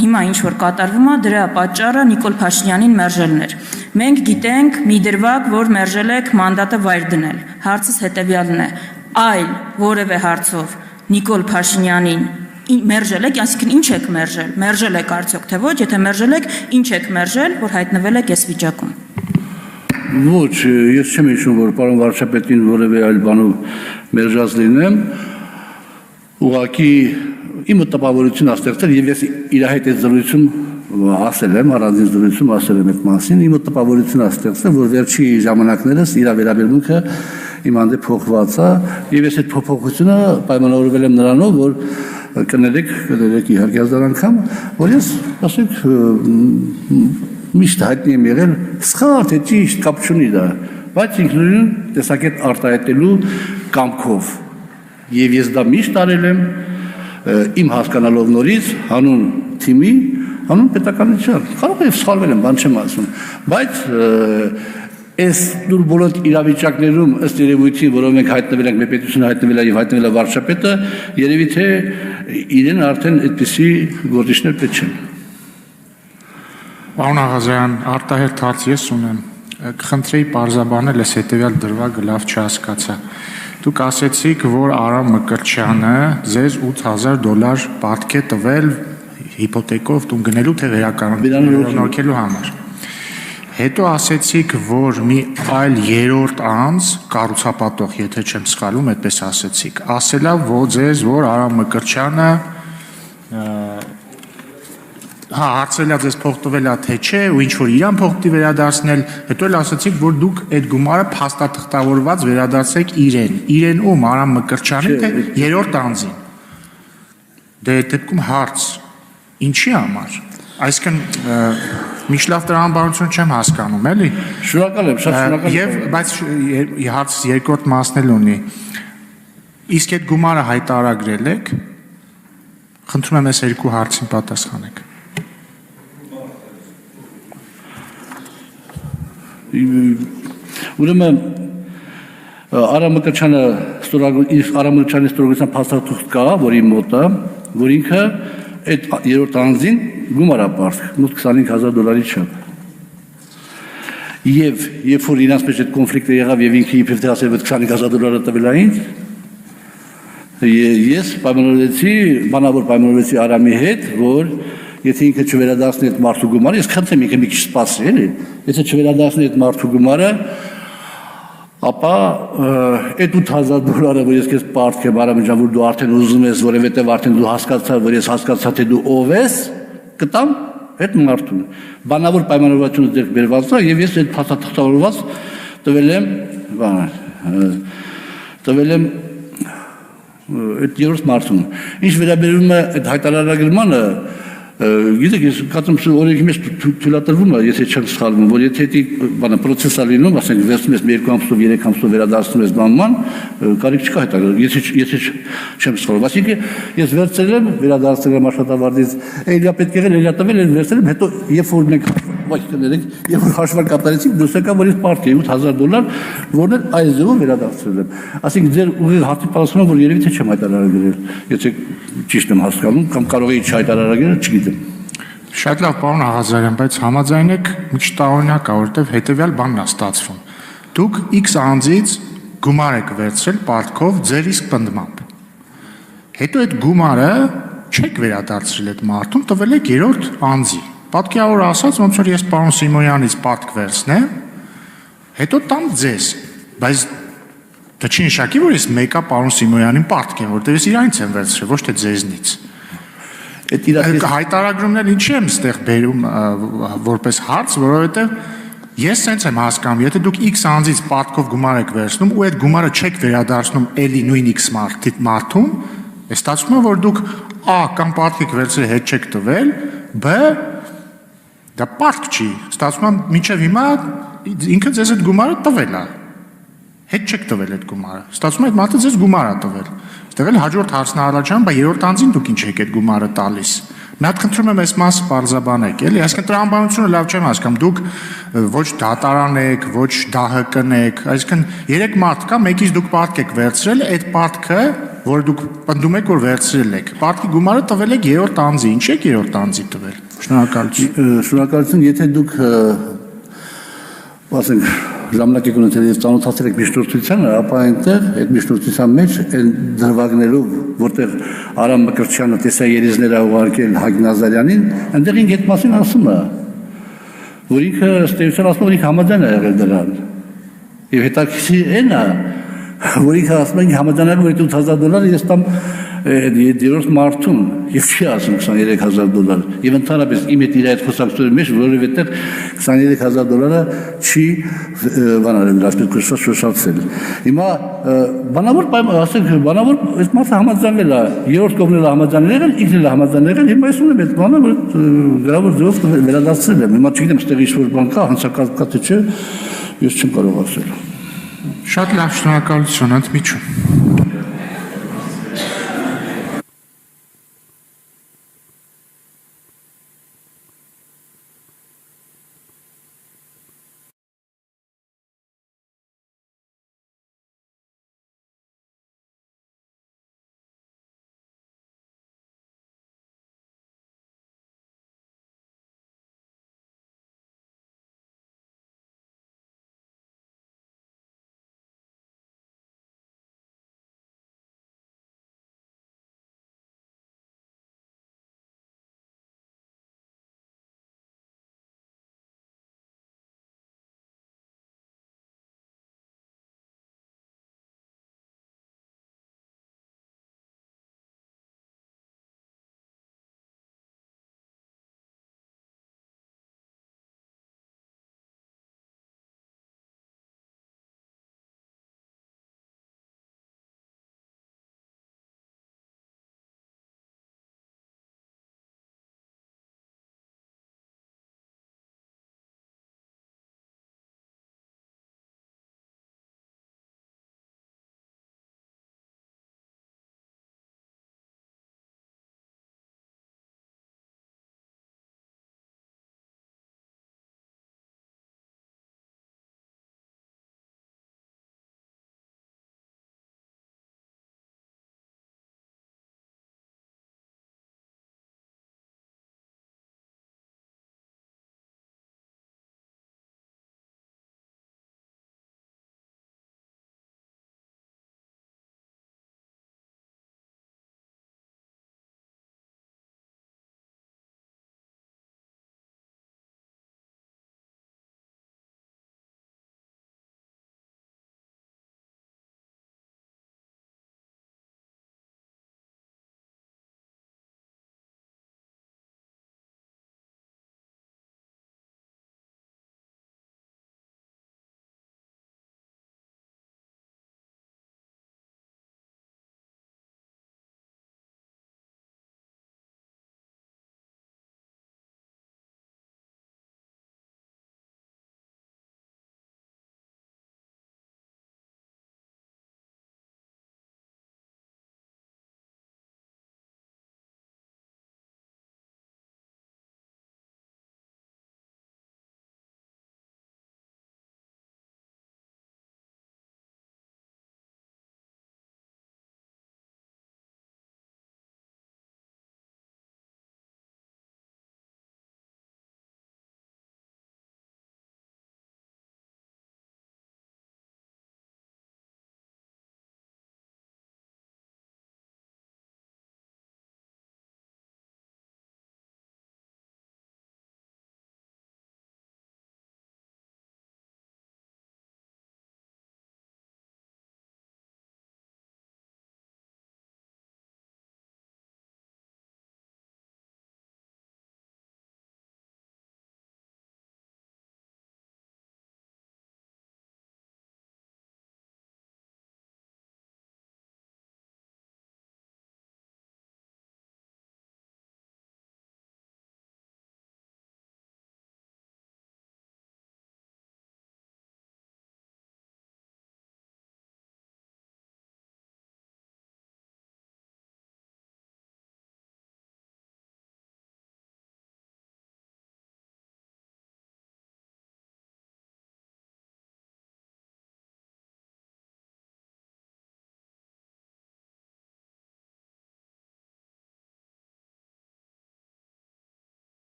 հիմա ինչ որ կատարվում է, դրա պատճառը Նիկոլ Փաշինյանին մերժելն էր։ Մենք գիտենք մի դրվագ, որ մերժել եք մանդատը վայր դնել։ Հարցս հետեւյալն է. այլ որևէ հարցով Նիկոլ Փաշինյանին մերժել եք, այսինքն ինչ եք մերժել։ Մերժել եք արդյոք թե ոչ, եթե մերժել եք, ինչ եք մերժել, որ հայտնվել եք այս վիճակում։ Ոչ, ես չեմ հիշում, որ պարոն վարչապետին որևէ այլ բանով մերժած լինեմ։ Ուղղակի իմը տպավորություն ստեղծել եւ ես իր հետ այդ զրույցում ասել եմ, առանձին զրույցում ասել եմ այդ մասին, իմը տպավորություն ստեղծել, որ վերջի ժամանակներս իր վերաբերմունքը իմ հանդեպ փոխված է եւ ես այդ փոփոխությունը պայմանավորվել եմ նրանով, որ կներեք իհարկե հազար անգամ, որ ես ասենք միշտ հայտնի եմ եղել սխալ թե ճիշտ կապ չունի դա, բայց ինքնուրույն տեսակետ արտահայտելու կամքով եւ ես դա միշտ արել եմ իմ հասկանալով նորից հանուն թիմի, հանուն պետականության։ Կարող է սխալվել եմ, բան չեմ ասում, բայց այս դուր բոլոր իրավիճակներում ըստ երևույթին, որով մենք հայտնվել ենք, մեր պետությունը հայտնվել է եւ հայտնվել է վարչապետը, երևի թե իրեն արդեն այդպիսի գործիչներ պետք չեն։ Պարոն Աղազարյան, արտահերթ հարց ես ունեմ։ Կխնդրեի պարզաբանել այս հետեւյալ դրվագը լավ չհասկացա։ Դուք ասեցիք, որ Արամ Մկրտչյանը ձեզ $8,000 պատք է տվել հիպոթեկով տուն գնելու թե վերականգնելու համար։ Հետո ասեցիք, որ մի այլ երրորդ անձ, կառուցապատող, եթե չեմ սխալվում, այդպես ասեցիք, ասելա ձեզ, որ Արամ Մկրտչյանը հարցրել է ձեզ փող տվել է թե չէ, ու ինչ որ իրան փող տի վերադարձնել, հետո էլ ասեցիք, որ դուք այդ գումարը փաստաթղթավորված վերադարձեք իրեն ում Արամ Մկրտչյանին, թե երրորդ անձին։ Դե այդ դեպքում հարց, ինչի համար։ Այսինքն միջլավ տրամաբանություն չեմ հասկանում, էլի։ Շնորհակալ եմ, շատ շնորհակալ եմ։ Եվ բայց հարց երկրորդ մասն էլ ունի։ Իսկ այդ գումարը հայտարարել եք, խնդրում եմ այս երկու հարցին պատասխանեք։ Ուրեմն Արամ Մկրտչյանը ստորագրության փաստաթուղթ կա, որի մոտ է, որ ինքը այդ երրորդ անձին գումար է պարտք, մոտ $25,000 չափ։ Եվ երբ որ իրանց մեջ այդ կոնֆլիկտը եղավ եւ ինքը իբր թե ասել որ $25,000 տվել է ինձ, ես բանավոր պայմանավորվեցի Արամի հետ, որ եթե ինքը չվերադարձնի այդ մարդու գումարը, ես խնդրեմ ինքը մի քիչ սպասի, էլի, եթե չվերադարձնի այդ մարդու գումարը, ապա այդ $8,000, որ ես քեզ պարտք եմ Արամ ջան, որ դու արդեն ուզում ես, որովհետև արդեն դու հասկացա, որ ես հասկացա, թե դու ով ես, կտամ այդ մարդուն։ Բանավոր պայմանավորվածությունը ձեռք բերված է եւ ես այդ փաստաթղթավորված տվել եմ այդ երրորդ մարդուն։ Ինչ վերաբերում է այդ հայտարարագրմանը, գիտեք, ես կարծում եմ օրենքի մեջ թույլատրվում է, եթե չեմ սխալվում, որ եթե դա պրոցես է լինում, ասենք վերցնում ես 2 ամսով, 3 ամսով վերադարձնում ես բանման, կարիք չկա հայտարարել, եթե չեմ սխալվում։ Այսինքն ես վերցրել եմ, վերադարձել եմ աշխատավարձից, էլի պետք եղել, էլի տվել եմ, վերցրել եմ, հետո երբ որ մենք երբ որ հաշվար կատարեցինք, դուրս եկա, որ ես պարտք է $8,000, որն էլ այս ձևով վերադարձրել եմ։ Այսինքն ձեր ուղիղ հարցի պատասխանը, որ երևի թե չեմ հայտարարել, եթե ճիշտ եմ հասկանում, կամ կարող էի չհայտարարել, չգիտեմ։ Շատ լավ, պարոն Աղազարյան, բայց համաձայնեք միջտարօրինակ է, որովհետև հետեւյալ բանն է ստացվում։ Դուք X անձից գումար եք վերցրել պարտքով ձեր իսկ պնդմամբ։ Հետո այդ գումարը չեք վերադարձրել այդ մարդուն, տվել եք երրորդ անձի։ Պատկերավոր ասած, ոնց որ ես պարոն Սիմոնյանից պարտք վերցնեմ, հետո տամ ձեզ, բայց դա չի նշանակի, որ ես մեկա պարոն Սիմոնյանին պարտք եմ, որտեղ ես իրանից եմ վերցրել, ոչ թե ձեզնից։ Այդ հայտարարումն էլ ինչի եմ ստեղ բերում որպես հարց, որովհետև Ես sense եմ հասկանում, եթե դուք X անձից պարտքով գումար եք վերցնում ու այդ գումարը չեք վերադարձնում էլի նույն X մարդուն, է ստացվում է, որ դուք A կամ պարտք եք վերցրել հետ չեք տվել, B դա պարտք չի, ստացվում է մինչև հիմա ինքը ձեզ այդ գումարը տվել է, հետ չեք տվել այդ գումարը, ստացվում է այդ մարդը ձեզ գումար է տվել, այստեղ էլ հաջորդ հարցն առաջանում, բայց երրորդ անձին դուք ինչ եք այդ գումարը տալիս։ Մի հատ խնդրում եմ այս մասը բարձրաբանեք, էլի, այսինքն տրամաբանությունը լավ չեմ հասկանում, դուք ոչ դատարան եք, ոչ ԴՀԿ-ն եք, այսինքն 3 մարդ կա, մեկից դուք պարտք եք վերցրել, այդ պարտքը, որ դուք պնդում եք, որ վերցրել եք, պարտքի գումարը տվել եք երրորդ անձի, ինչ եք երրորդ անձի տվել։ Շնորհակալություն։ Շնորհակալություն, եթե դուք ասենք ժամանակ եք ունեցել եւ ծանոթացել եք միջնորդությանը, ապա այնտեղ այդ միջնորդության մեջ այն դրվագներով, որտեղ Արամ Մկրտչյանը տեսաերիզներ ա ուղարկել Հագին Նազարյանին, այնտեղ ինքը այդ մասին ասում է, որ ինքը ըստ էության ասում է, որ ինքը համաձայն է եղել դրան։ Եվ հետաքրքիր այն է, որ ինքը ասում է, համաձայնել որ $8,000 ես տամ երրորդ մարդուն, եւ չի ասում $23,000, եւ ընդհանրապես իմ հետ իր այդ խոսակցության մեջ, որովհետեւ $23,000 չի բանալել, ասենք շոշացել։ Հիմա բանավոր ասենք բանավոր այս մասը համաձայնել է, երրորդ կողմն էլ համաձայնել է, ինքն էլ համաձայնել է, հիմա ասում եմ այդ բանը, որ գրավոր ձևով վերադարձել եմ։ Հիմա չգիտեմ, ստեղ ինչ-որ բան կա, հանցակազմ կա թե չէ, ես չեմ կարող ասել։ Շատ լավ, շնորհակալություն, ընդմիջում։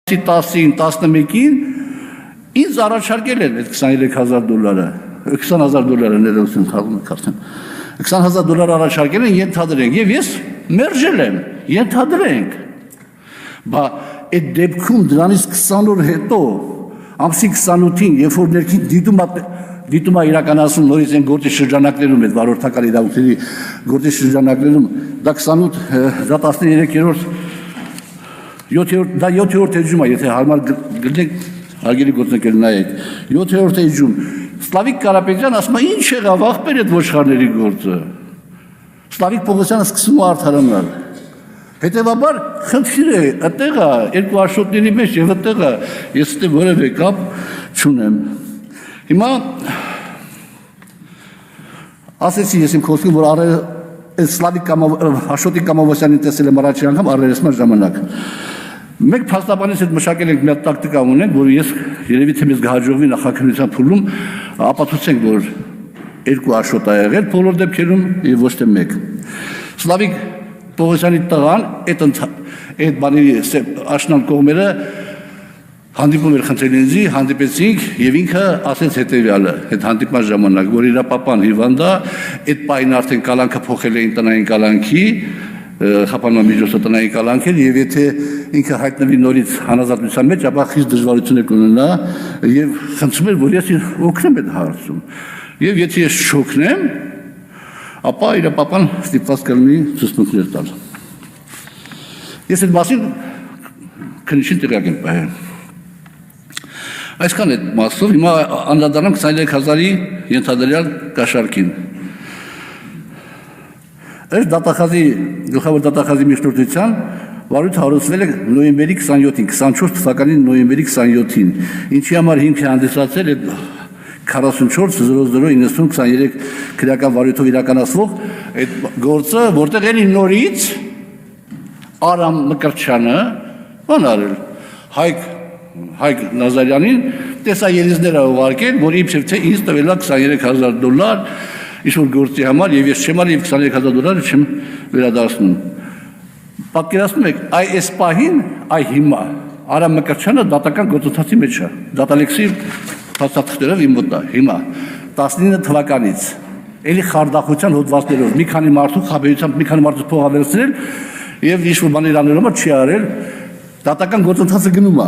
10-ին, 11-ին ինձ առաջարկել են այդ $23,000, $20,000 ներողություն խաղում եք արդեն, $20,000 առաջարկել են ենթադրենք, եւ ես մերժել եմ, ենթադրենք, բա այդ դեպքում դրանից 20 օր հետո, ամսի 28-ին, երբ որ ներքին դիտում է իրականացում նորից այն գործի շրջանակներում, այդ վարորդական իրավունքների գործի շրջանակներում, դա 13-րդ, 7-րդ էջում է, եթե հարմար գտնենք, հարգելի գործընկեր նայեք, 7-րդ էջում, Սլավիկ Կարապետյան ասում է, ինչ եղավ ախպեր այդ ոչխարների գործը, Սլավիկ Պողոսյանը սկսում է արդարանալ, հետևաբար խնդիրը այդտեղ է, երկու աշոտների մեջ եւ այդտեղ է, ես այդտեղ որևէ կապ չունեմ։ Հիմա ասեցի ես իմ խոսքում, որ Սլավիկ Աշոտիկ Կամովոսյանին տեսել եմ առաջին անգամ առերեսման ժամանակ։ Մենք փաստաբանից հետ մշակել ենք մի հատ տակտիկա ունենք, որ ես երևի թե մեզ կհաջողվի նախաքննության փուլում ապացուցենք, որ երկու աշոտ ա եղել բոլոր դեպքերում եւ ոչ թե մեկ։ Սլավիկ Պողոսյանի տղան այդ բանի աշնան կողմերը հանդիպում էր խնդրել ինձ, հանդիպեցինք եւ ինքը ասեց հետեւյալը, այդ հանդիպման ժամանակ, որ իր պապան հիվանդ է, այդ պայն արդեն կալանքը փոխել էին տնային կալանքի, խափանման միջոցը տնային կալանքել եւ եթե ինքը հայտնվի նորից հանրազատության մեջ, ապա խիստ դժվարություններ կունենա եւ խնդրում էր, որ ես օգնեմ այդ հարցում։ Եվ եթե ես չօգնեմ, ապա իր պապան ստիպված կլինի ցուցմունքներ տալ։ Ես այդ մասին քննիչին տեղյակ եմ պահել։ Այսքան այդ մասով հիմա անդրադառնանք 23,000-ի ենթադրյալ կաշառքին։ Այս դատախազի գլխավոր դատախազի միջնորդության վարույթը հարուցվել է նոյեմբերի 27-ին, 24 թվականի նոյեմբերի 27-ին, ինչի համար հիմք է հանդիսացել այդ 44-00-90-23 քրեական վարույթով իրականացվող այդ գործը, որտեղ էլի նորից Արամ Մկրտչյանը բան արել, Հայկ Նազարյանին տեսաերիզներ ա ուղարկել, որ իբրև թե ինձ տվել է $23,000 ինչ-որ գործի համար եւ ես չեմ արել եւ $23,000 չեմ վերադարձնում։ Պատկերացնում եք, այս պահին, հիմա Արամ Մկրտչյանը դատական գործընթացի մեջ է, դատալեքսի փաստաթղթերով իմ մոտ է, հիմա 19 թվականից էլի խարդախության հոդվածներով մի քանի մարդու խաբերությամբ մի քանի մարդու փող ավելացրել եւ ինչ-որ բաներ անելով չի արել, դատական գործընթացը գնում է։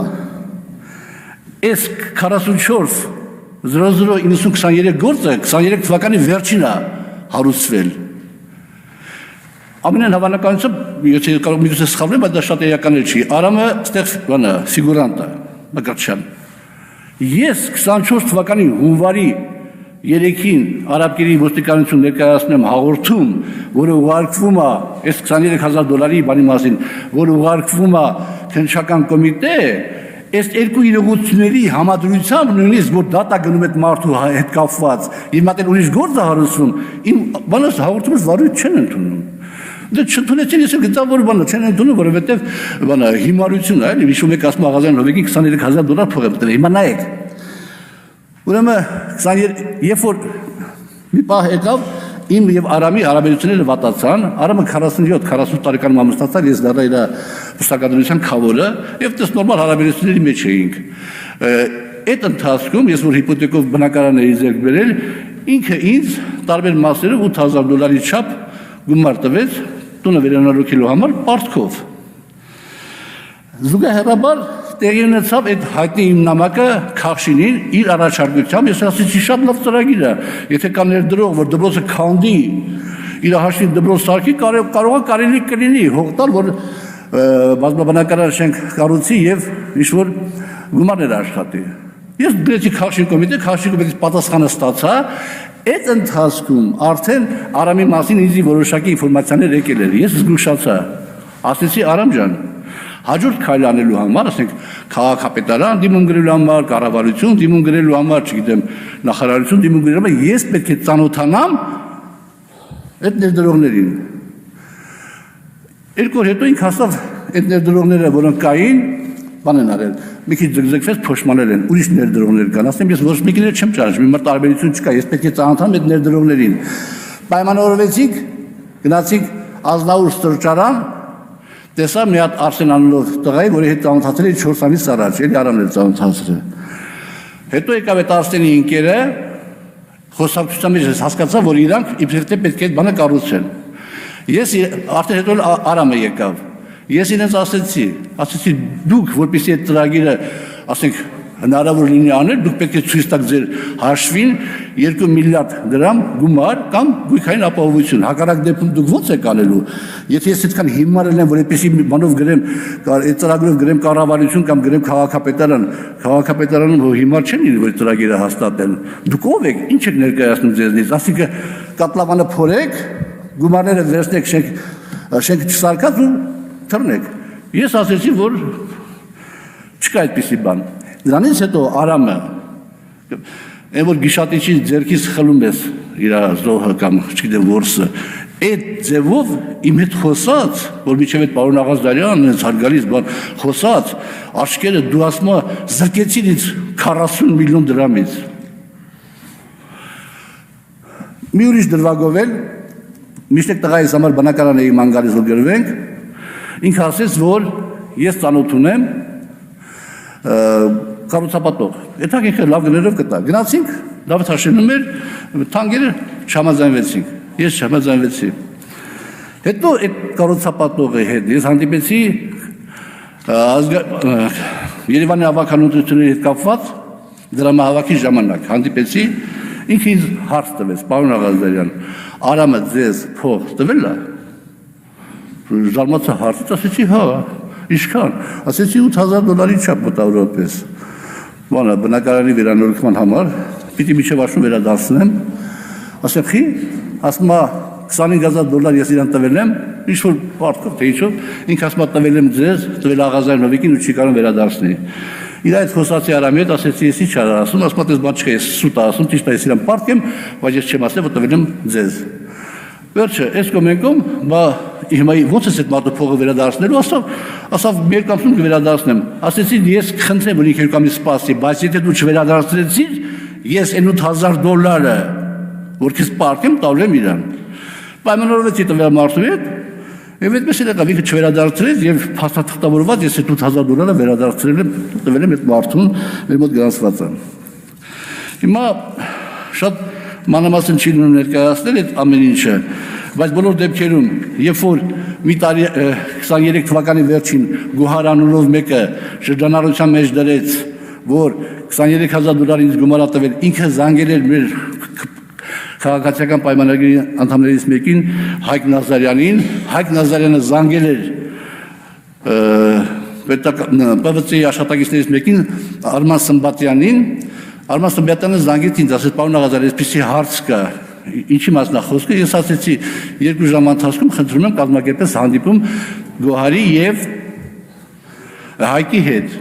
Այս 44-00-90-23 գործը 23 թվականի վերջին է հարուցվել։ Ամենայն հավանականությամբ, եթե կարող միգուցե սխալվեմ, բայց դա շատ էական չի։ Արամը ստեղ ֆիգուրանտ է, Մկրտչյան։ Ես 24 թվականի հունվարի 3-ին արաբկերի ոստիկանություն ներկայացնում հաղորդում, որը ուղարկվում է այս $23,000 բանի մասին, որը ուղարկվում է քննչական կոմիտե, այս երկու իրողությունների համադրությամբ նույնիսկ որ դատա գնում այդ մարդու հետ կապված, եւ մատել ուրիշ գործ է հարուցվում, իմ բանս հաղորդումս վարույթ չեն ընդունում։ Դե չընդունեցին, ես գտա որ բանը չեն ընդունում, որովհետեւ բանը հիմարություն է, էլի հիշում եք ասում աղազյան հովեկի $23,000 փող է մտել։ Հիմա նայեք։ Ուրեմն 23 երբ որ մի պահ եկավ իմ եւ Արամի հարաբերությունները վատացան, Արամը 47-48 տարեկանում ամուսնացավ, ես դառա իր փոստակադրության քավորը եւ դες նորմալ հարաբերությունների մեջ էինք։ Այդ ընթացքում ես որ հիպոթեկով բնակարան էի ձեռք բերել, ինքը ինձ տարբեր մասերով $8,000 չափ գումար տվեց տունը վերանորոգելու համար պարտքով։ Զուգահեռաբար տեղի ունեցավ այդ հայտնի իմ նամակը Քախշինին իր առաջարկությամբ, ես ասեցի շատ լավ ծրագիր է, եթե կա ներդրող, որ դպրոցը քանդի, իր հաշվին դպրոց սարքի, կարող է կարելի կլինի հողտալ, որ բազմաբնակարան շենք կառուցի եւ ինչ-որ գումարներ աշխատի։ Ես դրեցի Քախշին կոմիտե, Քախշին կոմիտեից պատասխանը ստացա, այդ ընթացքում արդեն Արամի մասին ինձ որոշակի ինֆորմացիաներ եկել էր, ես զգուշացա, ասեցի Արամ ջան, հաջորդ քայլ անելու համար, ասենք քաղաքապետարան դիմում գրելու համար, կառավարություն դիմում գրելու համար, չգիտեմ, նախարարություն դիմում գրելու համար, ես պետք է ծանոթանամ այդ ներդրողներին։ Երկու օր հետո ինքը հասավ այդ ներդրողները, որոնք կային, բան են արել, մի քիչ ձգձգվեց, փոշմանել են, ուրիշ ներդրողներ կան, ասեմ ես ոչ մեկին չեմ ճանաչում, հիմա տարբերություն չկա, ես պետք է ծանոթանամ այդ ներդրողներին։ Պայմանավորվեցինք, գնացինք Ազնավուր սրճարան, տեսա մի հատ Արսեն անունով տղայի, որի հետ ծանոթացել էի 4 ամիս առաջ, էլի Արամն էր ծանոթացել։ Հետո եկավ այդ Արսենի ընկերը, խոսակցության մեջ հասկացա, որ իրանք իբրև թե պետք է այդ բանը կառուցեն։ Ես արդեն հետո Արամը եկավ։ Ես իրենց ասեցի դուք, որպեսզի այդ ծրագիրը, ասենք, հնարավոր լինի անել, դուք պետք է ցույց տաք ձեր հաշվին 2 միլիարդ դրամ գումար կամ գույքային ապահովություն։ Հակառակ դեպքում դուք ո՞նց եք անելու։ Եթե ես այդքան հիմարել եմ, որ այդպեսի բանով գրեմ, այդ ծրագրով գրեմ կառավարություն կամ գրեմ քաղաքապետարանում հիմար չեն լինի, որ ծրագիրը հաստատեն։ Դուք ով եք, ինչ եք ներկայացնում ձեզնից։ Ասիկը կատլավանը փորեք, գումարները վերցնեք շենք չսարկած ու թռնեք։ Ես ասեցի, որ չկա այդպիսի բան։ Դրանից հետո Արամը, այն որ գիշատիչի ձերքից խլում ես իր զոհը կամ չգիտեմ որսը, այդ ձևով իմ հետ խոսած, որ միջև այդ պարոն Աղազարյանն է հարգալից բան խոսած, աչքերը դու ասма զրկեցին ինձ 40 միլիոն դրամից։ Մի ուրիշ դրվագով էլ, միշտ տղայիս համար բնակարան էի ման գալիս որ գրվենք, ինքը ասեց, որ ես ծանոթ ունեմ կառուցապատող։ Այդտեղ ինքը լավ գներով գտա։ Գնացինք, Դավիթ Հաշիմն էր, թանկերը չհամաձայնվեցինք։ Ես չհամաձայնվեցի։ Հետո այդ կառուցապատողի հետ ես հանդիպեցի Երևանի ավականությունների հետ կապված դրամահավաքի ժամանակ հանդիպեցի, ինքը ինձ հարց տվեց, պարոն Աղազարյան, Արամը ձեզ փող տվել է։ Զարմացա հարցից, ասեցի հա, ինչքան, ասեցի $8,000 չափ մոտավորապես։ Բանը բնակարանի վերանորոգման համար պիտի միջև աշուն վերադարձնեմ, ասեմ խի, ասում է $25,000 ես իրան տվել եմ, ինչ-որ պարտքով թե ինչով, ինք ասում է տվել եմ ձեզ, տվել Աղազարյան Նովիկին ու չի կարող վերադարձնի։ Իր այդ խոսացի Արամի հետ ասեցի ես ինչ արա ասում, ասում է դες բան չկա, ես սուտ ասում, ճիշտ է ես իրան պարտք եմ, բայց ես չեմ ասել, որ տվել եմ ձեզ։ Վերջը, այս կոմենքում, բա հիմա ո՞նց ես այդ մարդու փողը վերադարձնելու, ասավ մի երկամսում կվերադարձնեմ։ Ասեցի ես կխնդրեմ, որ ինքը երկամից սպասի, բայց եթե դու չվերադարձրեցիր, ես $8,000 որ քեզ պարտք եմ, տալու եմ իրան։ Պայմանավորվեցի տվել մարդու հետ, եւ այդպես էլ եկավ, ինքը չվերադարձրեց եւ փաստաթղթավորված ես այդ $8,000 վերադարձրել եմ, տվել եմ այդ մարդուն, մեր մոտ գրանցված է։ Հիմա շատ մանրամասն չի ներկայացնել այդ ամեն ինչը, բայց բոլոր դեպքերում, երբ որ մի տարի 23 թվականի վերջին Գոհար անունով մեկը շրջանառության մեջ դրեց, որ $23,000 ինձ գումար տվել, ինքը զանգել էր մեր քաղաքացիական պայմանագրի անդամներից մեկին Հայկ Նազարյանին, Հայկ Նազարյանը զանգել էր ՊՎԾ-ի աշխատակիցներից մեկին Արման Սմբատյանին, Արման Սմբատյանը զանգեց ինձ, ասեց պարոն Աղազարյան, այսպիսի հարց կա, ինչի մասն է խոսքը, ես ասեցի 2 ժամ ընթացքում խնդրում եմ կազմակերպել հանդիպում Գոհարի եւ Հայկի հետ։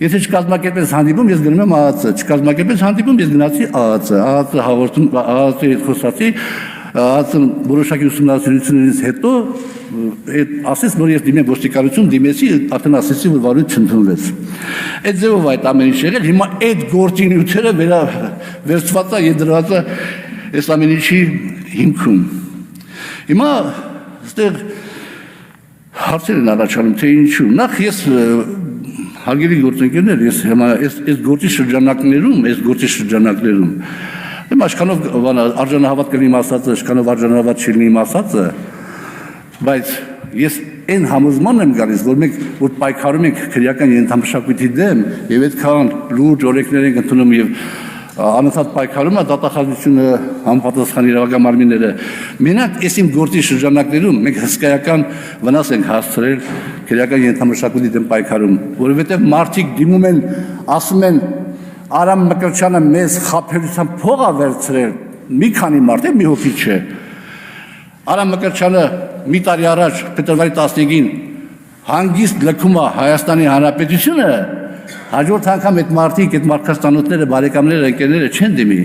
Եթե չկազմակերպես հանդիպում, ես գնում եմ ԱԱՑ, չկազմակերպես հանդիպում, ես գնացի ԱԱՑ, ԱԱՑ հաղորդում, ԱԱՑ-ի հետ խոսացի, ԱԱՑ-ն որոշակի ուսումնասիրություններից հետո ասեց, որ ես դիմեմ ոստիկանություն, դիմեցի, արդեն ասեցի, որ վարույթ չընդունվեց։ Այդ ձևով այդ ամեն ինչ եղել, հիմա այդ գործի նյութերը վերցված է եւ դրված է այս ամեն ինչի հիմքում։ Հիմա այստեղ հարցեր են առաջանում, թե ինչու։ Նախ ես հարգելի գործընկերներ, ես հիմա այս գործի շրջանակներում հիմա աշխանով արժանահավատ կլինի ասածը, աշխանով արժանահավատ չլինի ասածը, բայց ես այն համոզման եմ գալիս, որ մենք որ պայքարում ենք քրեական ենթամշակույթի դեմ եւ այդքան լուրջ օրենքներ ենք ընդունում եւ անընդհատ պայքարում է դատախազությունը համապատասխան իրավական մարմինները։ Մենակ այս իմ գործի շրջանակներում մենք հսկայական վնաս ենք հասցրել քրեական ենթամշակույթի դեմ պայքարում, որովհետև մարդիկ դիմում են, ասում են Արամ Մկրտչյանը մեզ խաբերության փող է վերցրել, մի քանի մարդ է, մի հոգի չէ։ Արամ Մկրտչյանը մի տարի առաջ փետրվարի 15-ին հանգիստ լքում է Հայաստանի Հանրապետությունը, հաջորդ անգամ այդ մարդիկ, այդ մարդկաստանոթները, բարեկամները, ընկերները չեն դիմի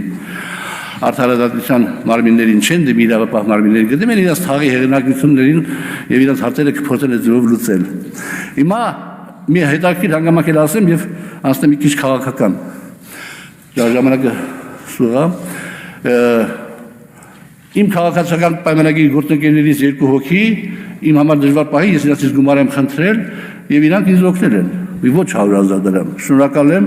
արդարադատության մարմիններին, չեն դիմի իրավապահ մարմիններին, գտնում են իրենց թաղի հեղինակություններին եւ իրենց հարցերը կփորձեն այդ ձևով լուծել։ Հիմա մի հետաքրքիր հանգամանք էլ ասեմ եւ անցնեմ մի քիչ քաղաքական։ Ժամանակը սուղա իմ քաղաքացիական պայմանագրի գործընկերներից 2 հոգի իմ համար դժվար պահի, ես իրացից գումար եմ խնդրել եւ իրանք ինձ օգնել են։ Ոչ 100,000 դրամ։ Շնորհակալ եմ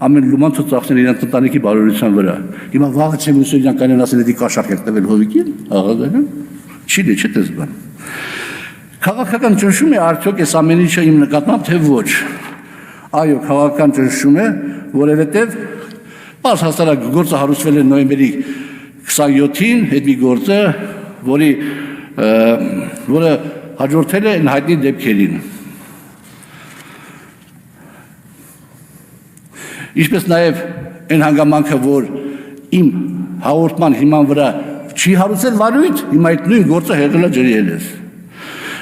ամեն լուման ծախսել իրանք ընտանիքի բարօրության վրա։ Հիմա վաղը չեմ ուզում իրանք կանեն ասել դի կաշառք եք տվել հովիկին, աղազարյան։ Չի դե չէ դες բան։ Քաղաքական ճնշում է արդյոք այս ամեն ինչը իմ նկատմամբ թե ոչ։ Այո, քաղաքական ճնշում է, որովհետեւ բաց հաստատ գործը հարուցվել է նոյեմբերի 27-ին, այդ մի գործը, որը հաջորդել է հայտնի դեպքերին։ Ինչպես նաև այն հանգամանքը, որ իմ հաղորդման հիման վրա չի հարուցել վարույթ, հիմա այդ նույն գործը հեղել է ջրի հելես։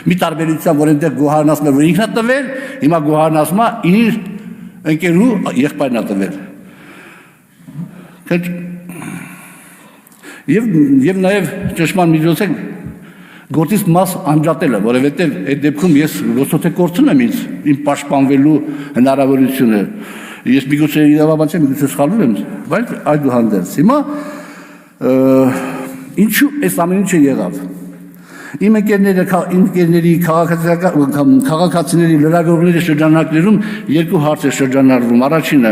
Մի տարբերությամբ, որ այնտեղ գոհարն ասում է, որ ինքն է տվել, հիմա գոհարն ասում է իր ընկերու եղբայրն է տվել։ Եվ նաև ճշմարտ միջոցով գործից մաս անջատելը, որովհետև այդ դեպքում ես ոսոթե կորցնում եմ ինձ իմ պաշտպանվելու հնարավորությունը։ Ես միգուցե իրավաբան չեմ, միգուցե սխալվում եմ, բայց այդուհանդերձ հիմա ինչու այս ամեն ինչը եղավ։ Իմ ընկերների քաղաքացիների լրագրողների շրջանակներում երկու հարց է շրջանառվում։ Առաջինը,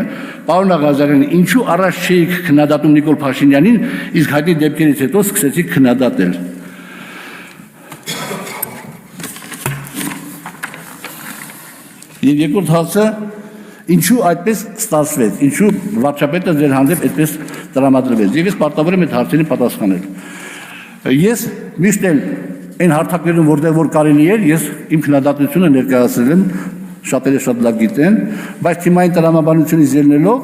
պարոն Աղազարյան, ինչու առաջ չէիք քննադատում Նիկոլ Փաշինյանին, իսկ հայտնի դեպքերից հետո սկսեցիք քննադատել։ Եվ երկրորդ հարցը, ինչու այդպես ստացվեց, ինչու վարչապետը ձեր հանդեպ այդպես տրամադրվեց։ Եվ ես պարտավոր եմ այդ հարցերին պատասխանել։ Ես միշտ էլ այն հարթակներում, որտեղ որ կարելի էր, ես իմ քննադատությունը ներկայացրել եմ, շատերը շատ լավ գիտեն, բայց թիմային տրամաբանությունից ելնելով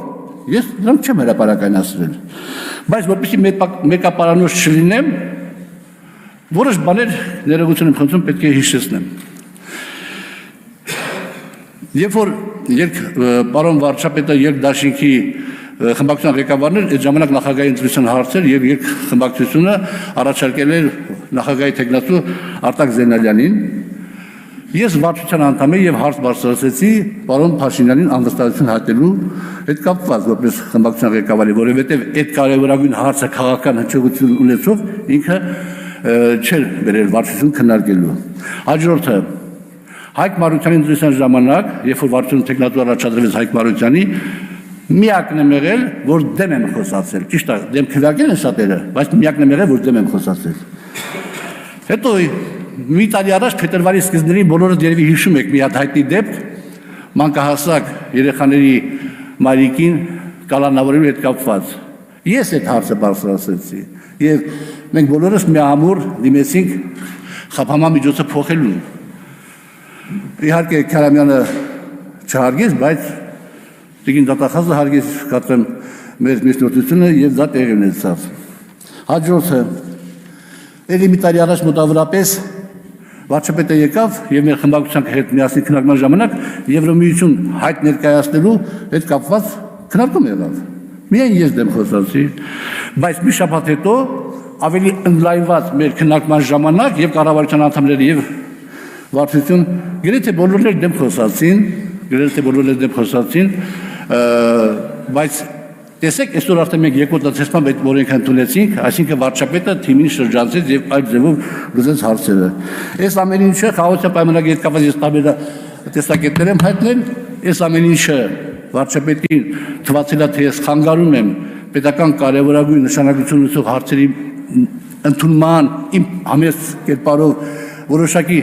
ես դրանք չեմ հրապարակայնացրել։ Բայց որպեսզի մեկապարանոց չլինեմ, որոշ բաներ ներողություն եմ խնդրում, պետք է հիշեցնեմ։ Երբ որ պարոն վարչապետը երկդաշինքի խմբակցության ղեկավարն էր, այդ ժամանակ նախագահի ընտրության հարցեր եւ երկխմբակցությունը առաջարկել էր նախագահի տեխնատու Արտակ Զենալյանին։ Ես վարչության անդամ եմ եւ հարց բարձրացրեցի պարոն Փաշինյանին անվստահություն հայտնելու հետ կապված որպես խմբակցության ղեկավարի, որովհետեւ այդ կարևորագույն հարցը քաղաքական հնչողություն ունեցող ինքը չէր բերել վարչություն քննարկելու։ Հաջորդը Հայկ Մարությանի ընտրության ժամանակ, երբ որ վարչություն տեխնատու առաջադրվեց Հայկ Մարությանի, միակն եմ եղել, որ դեմ եմ խոսացել։ Ճիշտ է, դեմ քվեարկել են շատերը, բայց միակն եմ եղել, որ դեմ եմ խոսացել։ Հետո մի տարի առաջ փետրվարի սկզբներին բոլորը երևի հիշում եք մի հատ հայտնի դեպք մանկահասակ երեխաների մայրիկին կալանավորելու հետ կապված։ Ես այդ հարցը բարձրացրեցի եւ մենք բոլորս միամուռ դիմեցինք խափանման միջոցը փոխելու։ Իհարկե Քարամյանը չհարգեց, բայց Տիկին դատախազը հարգեց կատրեմ մեր միջնորդությունը եւ դա տեղի ունեցավ։ Հաջորդը ելի մի տարի առաջ մոտավորապես վարչապետը եկավ եւ մեր խմբակցության հետ միասին քննարկման ժամանակ Եվրոմիություն հայտ ներկայացնելու հետ կապված քննարկում եղավ։ Միայն ես դեմ խոսացի, բայց մի շաբաթ հետո ավելի ընդլայնված մեր քննարկման ժամանակ եւ կառավարության անդամները եւ վարչություն գրեթե բոլորներ դեմ խոսացին, բայց տեսեք, այսօր արդեն մենք երկրորդ դասեցման այդ օրենքը ընդունեցինք, այսինքն վարչապետը թիմին շրջանցեց եւ այդ ձևով լուծեց հարցերը։ Այս ամեն ինչը խաղաղության պայմանագրի հետ կապված ես տարբեր տեսակետներ եմ հայտնել, այս ամեն ինչը վարչապետին թվացել է, թե ես խանգարում եմ պետական կարևորագույն նշանակություն ունեցող հարցերի ընդունման իմ համեստ կերպարով որոշակի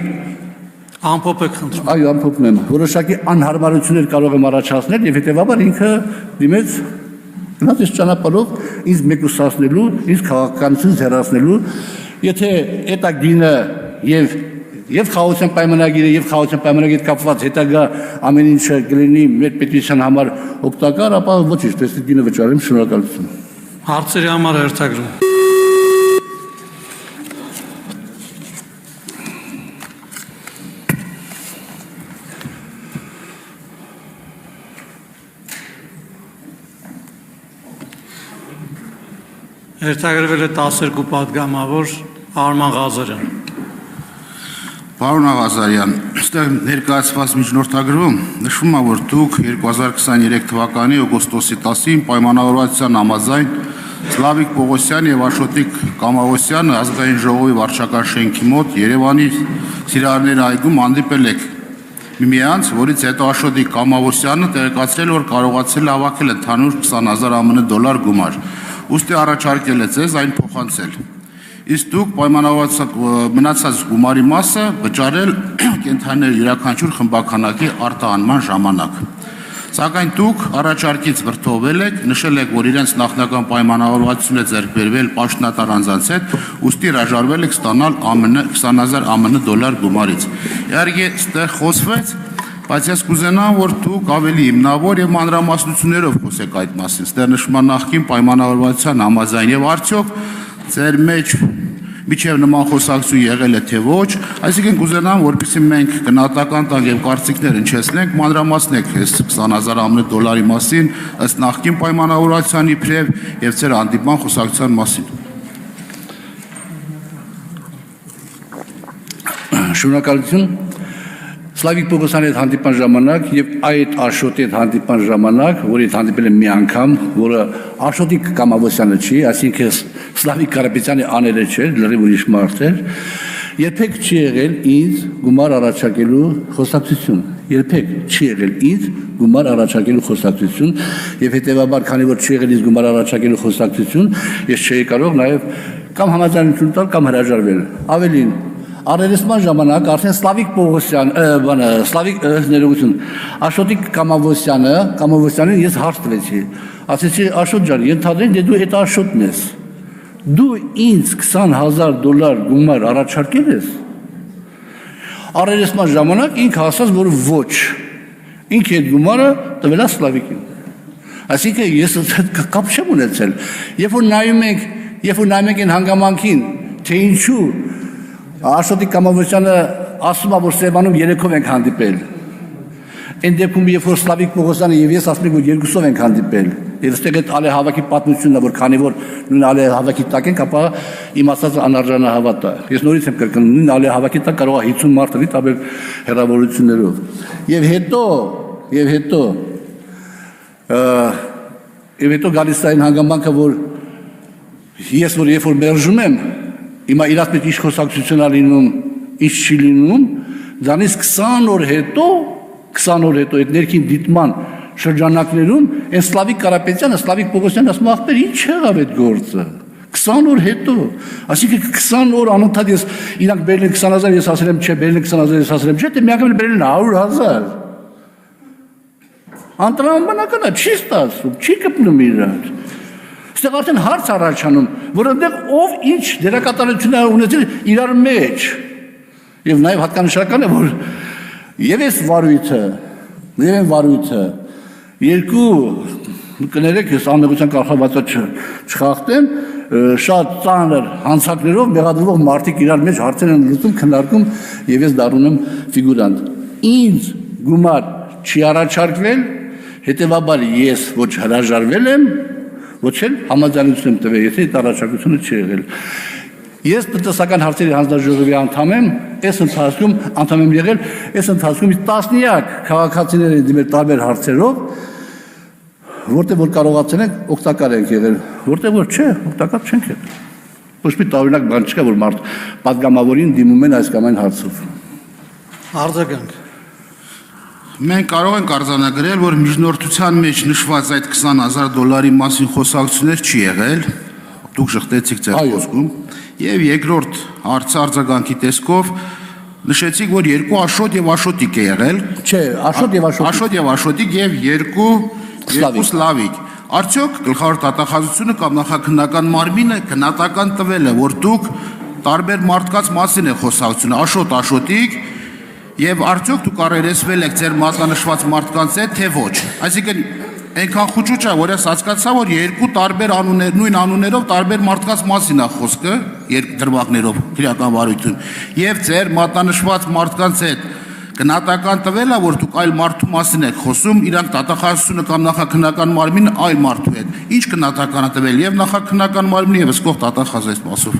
Ամփոփ եք խնդրում։ Այո, ամփոփում եմ։ Որոշակի անհարմարություններ կարող եմ առաջացնել եւ հետեւաբար ինքը դիմեց գնաց ճանապարհով ինձ մեկուսացնելու, ինձ քաղաքականությունից հեռացնելու, եթե այդ գինը եւ խաղաղության պայմանագիրը եւ խաղաղության պայմանագիրը կապված հետագա ամեն ինչը կլինի մեր պետության համար օգտակար, ապա ոչինչ, պես գինը վճարեմ, շնորհակալություն։ Հարցերի համար հերթագրում։ Հերթագրվել է 12 պատգամավոր Արման Ղազարյան։ Պարոն Աղազարյան, այստեղ ներկայացված միջնորդագրում նշվում է, որ դուք 2023 թվականի օգոստոսի 10-ին պայմանավորվածության համաձայն Սլավիկ Պողոսյան եւ Աշոտիկ Կամավոսյանը ազգային ժողովի վարչական շենքի մոտ Երևանի Սիրահարների այգում հանդիպել եք միմյանց, որից հետո Աշոտիկ Կամավոսյանը տեղեկացրել, որ կարողացել է հավաքել ընդհանուր 20,000 $, գումար։ Ուստի առաջարկել է ձեզ այն փոխանցել։ Իսկ դուք պայմանավորված մնացած գումարի մասը վճարել կենդանիների յուրաքանչյուր խմբականակի արտահանման ժամանակ։ Սակայն դուք առաջարկից վրդովել եք, նշել եք, որ իրենց նախնական պայմանավորվածությունը ձեռք բերվել պաշտոնատար անձանց հետ, ուստի հրաժարվել եք ստանալ 20,000 $, գումարից։ Իհարկե, ստեղ խոսվեց, բայց ես կուզենամ, որ դուք ավելի հիմնավոր եւ մանրամասնություններով խոսեք այդ մասին։ Ստեղ նշվում է նախկին պայմանավորվածության համաձայն եւ արդյոք ձեր մեջ միջև նման խոսակցություն եղել է թե ոչ, այսինքն կուզենամ, որպեսզի մենք գնահատական տանք եւ կարծիքներ հնչեցնենք, մանրամասնեք այս 20,000 $-ի մասին, ըստ նախկին պայմանավորվածության իբրև եւ ձեր հանդիպման խոսակցության մասին։ Շնորհակալություն։ Սլավիկ Պողոսյանի հետ հանդիպան ժամանակ եւ այդ Աշոտի հետ հանդիպան ժամանակ, որի հետ հանդիպել եմ մի անգամ, որը Աշոտիկ Կամավոսյանը չի, այսինքն Սլավիկ Կարապետյանի աները չէ, լրիվ ուրիշ մարդ էր, երբեք չի եղել ինձ գումար առաջարկելու խոսակցություն, երբեք չի եղել ինձ գումար առաջարկելու խոսակցություն եւ հետեւաբար քանի որ չի եղել ինձ գումար առաջարկելու խոսակցություն, ես չէի կարող նաեւ կամ համաձայնություն տալ կամ հրաժարվել։ Ավելին Արերեսման ժամանակ արդեն Սլավիկ Պողոսյան, Սլավիկ ներողություն, Աշոտիկ Կամավոսյանին ես հարց տվեցի։ Ասեցի Աշոտ ջան, ենթադրենք դու այդ Աշոտն ես։ Դու ինձ 20,000 $, գումար առաջարկել ես։ Արերեսման ժամանակ ինքը ասաց, որ ոչ։ Ինքը այդ գումարը տվել է Սլավիկին։ Այսինքն ես կապ չեմ ունեցել։ Երբ որ նայում ենք այն հանգամանքին, թե ինչու Աշոտիկ Կամավոսյանը ասում է, որ Սևանում 3-ով ենք հանդիպել։ Այն դեպքում, երբ որ Սլավիկ Պողոսյանը եւ ես ասում ենք, որ 2-ով ենք հանդիպել, եւ այստեղ այդ ալեհավաքի պատմությունն է, որ քանի որ նույն ալեհավաքի տակ ենք, ապա իմ ասածը անարժանահավատ է։ Ես նորից եմ կրկնում, նույն ալեհավաքի տակ կարող է 50 մարդ լինի տարբեր հեռավորություններով։ Եվ հետո գալիս է այն հանգամանքը, որ ես որ երբ որ մերժում եմ, հիմա իրաց մեջ ինչ խոսակցություն է լինում, ինչ չի լինում, դրանից 20 օր հետո այդ ներքին դիտման շրջանակներում այն Սլավիկ Կարապետյանը, Սլավիկ Պողոսյանը ասում ախպեր ինչ եղավ այդ գործը 20 օր հետո, այսինքն 20 օր անընդհատ ես իրանք բերել են 20,000, ես ասել եմ չէ, բերել են 20,000, ես ասել եմ չէ, դե միանգամից բերել են 100,000։ Անտրամաբանական է, չի ստացվում, չի կպնում իրար։ Ստեղ արդեն հարց առաջանում, որ այնտեղ ով ինչ դերակատարություն է ունեցել իրար մեջ։ Եվ նաև հատկանշական է, որ եւ այս վարույթը երկու կներեք, ես անմեղության կարգավիճակը չխախտեմ, շատ ծանր հանցակներով մեղադրվող մարդիկ իրար մեջ հարցեր են լուծում, քննարկում եւ ես դառնում եմ ֆիգուրանտ։ Ինձ գումար չի առաջարկվել, հետեւաբար ես ոչ հրաժարվել եմ, ոչ էլ համաձայնություն եմ տվել, եթե այդ առաջարկությունը չի եղել։ Ես տնտեսական հարցերի հանձնաժողովի անդամ եմ, այս ընթացքում եղել, այս ընթացքում տասնյակ քաղաքացիների դիմել տարբեր հարցերով, որտեղ որ կարողացել ենք օգտակար ենք եղել, որտեղ որ չէ, օգտակար չենք եղել։ Ոչ մի տարօրինակ բան չկա, որ մարդ պատգամավորին դիմում են այս կամ այն հարցով։ Արձագանք։ Մենք կարող ենք արձանագրել, որ միջնորդության մեջ նշված այդ 20,000 $-ի մասին խոսակցություններ չի եղել, դուք շղթեցիք ձեր խոսքում, եւ երկրորդ հարցը արձագանքի տեսքով նշեցիք, որ երկու Աշոտ եւ Աշոտիկ է եղել։ Չէ, Աշոտ եւ Աշոտիկ եւ երկու Սլավիկ։ Արդյոք գլխավոր դատախազությունը կամ նախաքննական մարմինը գնահատական տվել է, որ դուք տարբեր մարդկանց մասին է խոսակցությունը, Աշոտիկ եւ արդյոք դուք առերեսվել եք ձեր մատնանշված մարդկանց հետ, թե ոչ։ Այսինքն այնքան խուճուճ է, որ ես հասկացա, որ երկու տարբեր անուններ, նույն անուններով տարբեր մարդկանց մասին է խոսքը, երկու դրվագներով քրեական վարույթում, եւ ձեր մատնանշված մարդկանց հետ գնահատական տվել է, որ դուք այլ մարդու մասին եք խոսում, իրանք դատախազությունը կամ նախաքննական մարմինը այլ մարդու հետ։ Ինչ գնահատական է տվել եւ նախաքննական մարմինը եւ ըսկող դատախազ այս մասով։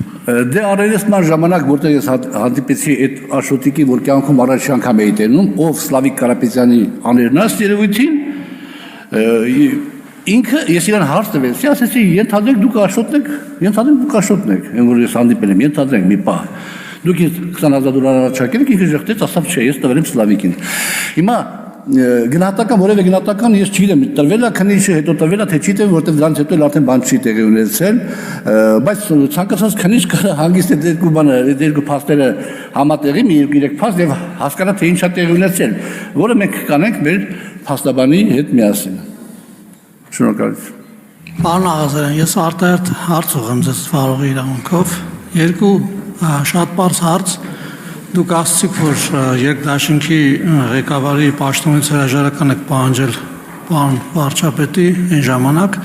Դե առերեսման ժամանակ, որտեղ ես հանդիպեցի այդ Աշոտիկի, որ կյանքում առաջի անգամ էի տենում, ով Սլավիկ Կարապետյանի աներն է երևույթին, ինքը ես իրան հարց տվեցի, ասեցի ենթադրեք դուք աշոտն եք, այն որ ես հանդիպել եմ, ենթադրենք մի պահ։ Դուք ինձ 20,000 առաջարկել եք, ինքը ժխտեց, ասավ չէ, ես տվել եմ Սլավիկին։ Հիմա գնահատական, որևէ գնահատական ես չգիտեմ, տրվել է, քննիչը հետո տրվել է, թե չի տրվել, որտեղ դրանից հետո արդեն բան չի տեղի ունեցել, բայց ցանկացած քննիչ կարող հանգիստ այդ երկու բանը, այդ երկու փաստերը համատեղի մի 2-3 փաստ եւ հասկանա թե ինչ է տեղի ունեցել, որը մենք կանենք մեր փաստաբանի հետ միասին։ Շնորհակալություն։ Պարոն Աղազարյան, ես արտահերթ հարց ուղղեմ ձեզ վարողի իրավունքով։ Երկու շատ բարձ հարց։ Դուք ասացիք, որ երկդաշինքի ղեկավարի պաշտոնից հրաժարական եք պահանջել պարոն վարչապետի այն ժամանակ,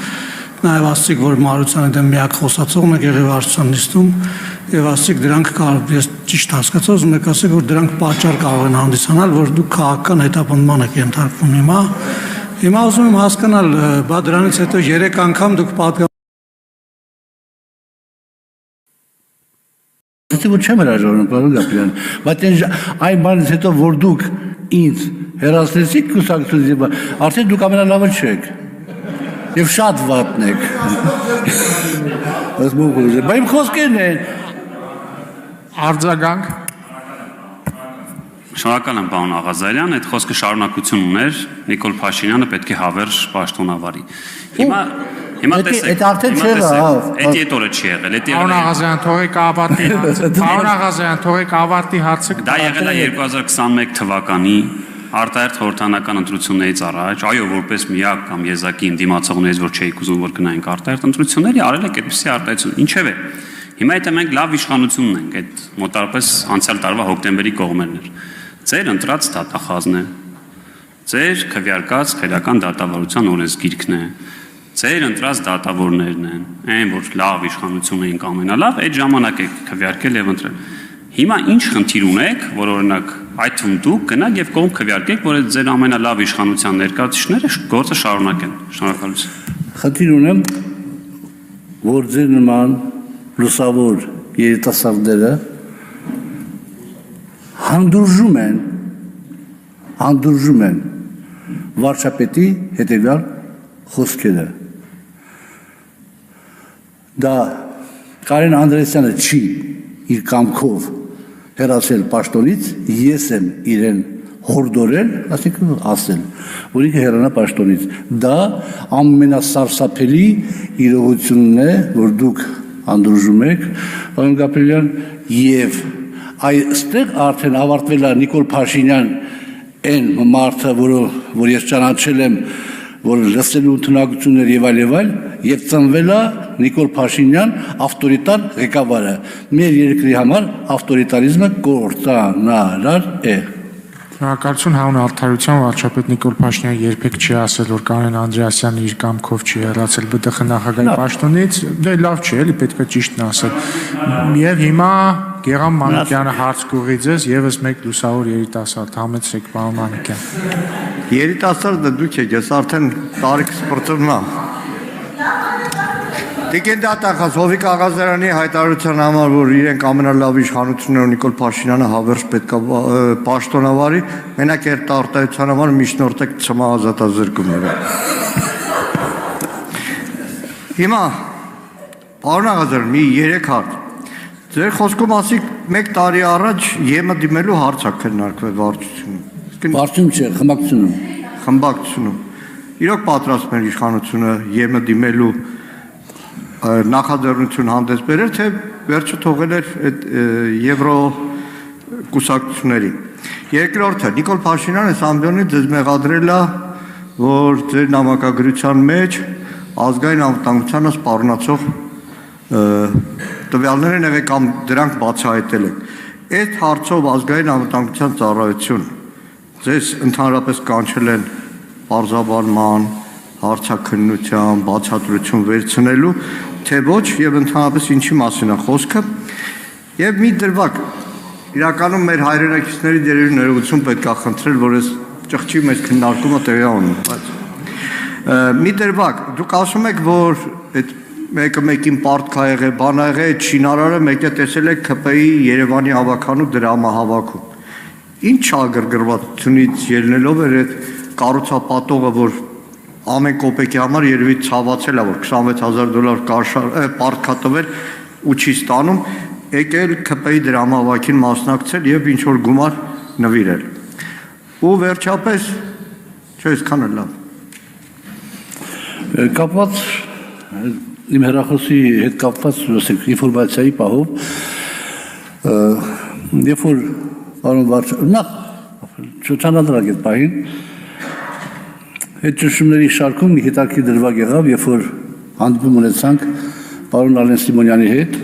նաև ասացիք, որ Մարությանի դեմ միակ խոսացողն եք եղել վարչության նիստում, եւ ասացիք դրանք կարող ես ճիշտ հասկացա, ուզում եք ասեք, որ դրանք պատճառ կարող են հանդիսանալ, որ դուք քաղաքական հետապնդման եք ենթարկվում Հիմա ուզում եմ հասկանալ, բա դրանից հետո 3 անգամ դուք պատգամ Որ չեմ հրաժարվում, պարոն Գաբրիելյան, բայց այն բանից հետո, որ դուք ինձ հեռացրեցիք կուսակցությունից, արդեն դուք ամենալավը չեք եւ շատ վատն եք։ Բայց իմ խոսքերն են։ Արձագանք։ Շնորհակալ եմ պարոն Աղազարյան, այդ խոսքը շարունակություն ուներ, Նիկոլ Փաշինյանը պետք է հավերժ պաշտոնավարի։ Հիմա տեսեք, այդ արդեն չէ, այդ երտորը չի եղել, Պարոն Աղազարյան, թողեք ավարտի հարցը։ Պարոն Աղազարյան, թողեք ավարտի հարցը։ Դա եղել է 2021 թվականի արտահերթ խորհրդանական ընտրություններից առաջ, այո, որպես միակ կամ եզակի դիմացողներից, որ չէիք ուզում որ գնայինք արտահերթ ընտրությունների, արել եք այդպիսի արտահայտություն։ Ինչևէ, հիմա եթե մենք լավ իշխանություն ունենք, այդ մոտավորապես անցյալ տարվա հոկտեմբերի կողմերն էր։ Ձեր ընտրած դատախազն է, ձեր քվեարկած քրեական դատավարության օրենսգիրքն է, ձեր ընտրած դատավորներն են, այն որ լավ իշխանություն էինք ամենալավ, այդ ժամանակ եք քվեարկել եւ ընտրել։ Հիմա ինչ խնդիր ունեք, որ օրինակ այդ թվում դուք գնաք եւ կողմ քվեարկեք, որ այդ ձեր ամենալավ իշխանության ներկայացուցիչները գործը շարունակեն։ Շնորհակալություն։ Խնդիր ունեմ, որ ձեր նման լուսավոր երիտասարդները հանդուրժում են վարչապետի հետևյալ խոսքերը։ Դա Կարեն Անդրեասյանը չի իր կամքով հեռացել պաշտոնից, ես եմ իրեն հորդորել, ասիկն ասել, որ ինքը հեռանա պաշտոնից։ Դա ամենասարսափելի իրողությունն է, որ դուք հանդուրժում եք, պարոն Գաբրիելյան, եւ այստեղ արդեն ավարտվել է Նիկոլ Փաշինյան այն մարդը, որ ես ճանաչել եմ, որ լսելու ընդունակություններ եւ այլ, եւ ծնվել է Նիկոլ Փաշինյան ավտորիտար ղեկավարը։ Մեր երկրի համար ավտորիտարիզմը կործանարար է։ Շնորհակալություն հանուն արդարության վարչապետ Նիկոլ Փաշինյանը երբեք չի ասել, որ Կարեն Անդրեասյանը իր կամքով չի հեռացել ԲԴԽ նախագահի պաշտոնից, դե լավ չի, էլի պետք է ճիշտն ասել։ Եվ հիմա Գեղամ Մանուկյանը հարց կուղի ձեզ, եւս մեկ լուսավոր երիտասարդ, համեցեք պարոն Մանուկյան։ Երիտասարդը դուք եք, ես արդեն տարիք սպրծվում եմ։ Տիկին դատախազ Հովիկ Աղազարյանի հայտարարության համար, որ իրենք ամենալավ իշխանությունն ու Նիկոլ Փաշինյանը հավերժ պետք է պաշտոնավարի, մենակ այդ արտահայտության համար միջնորդեք ցմա ազատազրկումները։ Հիմա պարոն Աղազարյան, մի 3 հարց։ Ձեր խոսքում ասիք 1 տարի առաջ ԵՄ դիմելու հարց է քննարկվել վարչությունում։ Վարչություն չէ, խմբակցությունում։ Իրոք պատրաստ մեր իշխանությունը ԵՄ դիմելու նախաձեռնություն հանդես բերել, թե վերջը թողել էր այդ եվրո կուսակցություններին։ Երկրորդը, Նիկոլ Փաշինյանը ամբյոնի ձեզ մեղադրել է, որ ձեր նամակագրության մեջ ազգային անվտանգությանը սպառնացող տվյալներ են եղել կամ դրանք բացահայտել եք։ Այդ հարցով ազգային անվտանգության ծառայություն ձեզ ընդհանրապես կանչել են պարզաբանման, հարցաքննության, բացատրություն վերցնելու, թե ոչ եւ ընդհանրապես ինչի մասին է խոսքը։ Եվ մի դրվագ իրականում մեր հայրենակիցների դերերի ներողություն պետք է խնդրել, որ այս ճղճի մեջ քննարկումը տեղի ունի, բայց մի դրվագ դուք ասում եք, որ այդ մեկը մեկին պարտքա եղել, բան եղել, այդ շինարարը մեկը տեսել եք ԿՊ-ի Երևանի հավաքանու դրամահավաքում։ Ինչ ագրգռվածությունից ելնելով էր այդ կառուցապատողը, որ ամեն կոպեկի համար երևի ցավացել է, որ $26,000 պարտքա տվել ու չի ստանում, եկել ԿՊ-ի դրամավակին մասնակցել եւ ինչ որ գումար նվիրել։ Ու վերջապես չէ, այսքանը լավ։ Կապված իմ հեռախոսի հետ կապված ինֆորմացիայի պահով, երբ որ պարոն վարչապետ, նախ չթանադրակ այդ պահին, այդ ճնշումների շարքում մի հետաքրքիր դրվագ եղավ, երբ որ հանդիպում ունեցանք պարոն Ալեն Սիմոնյանի հետ,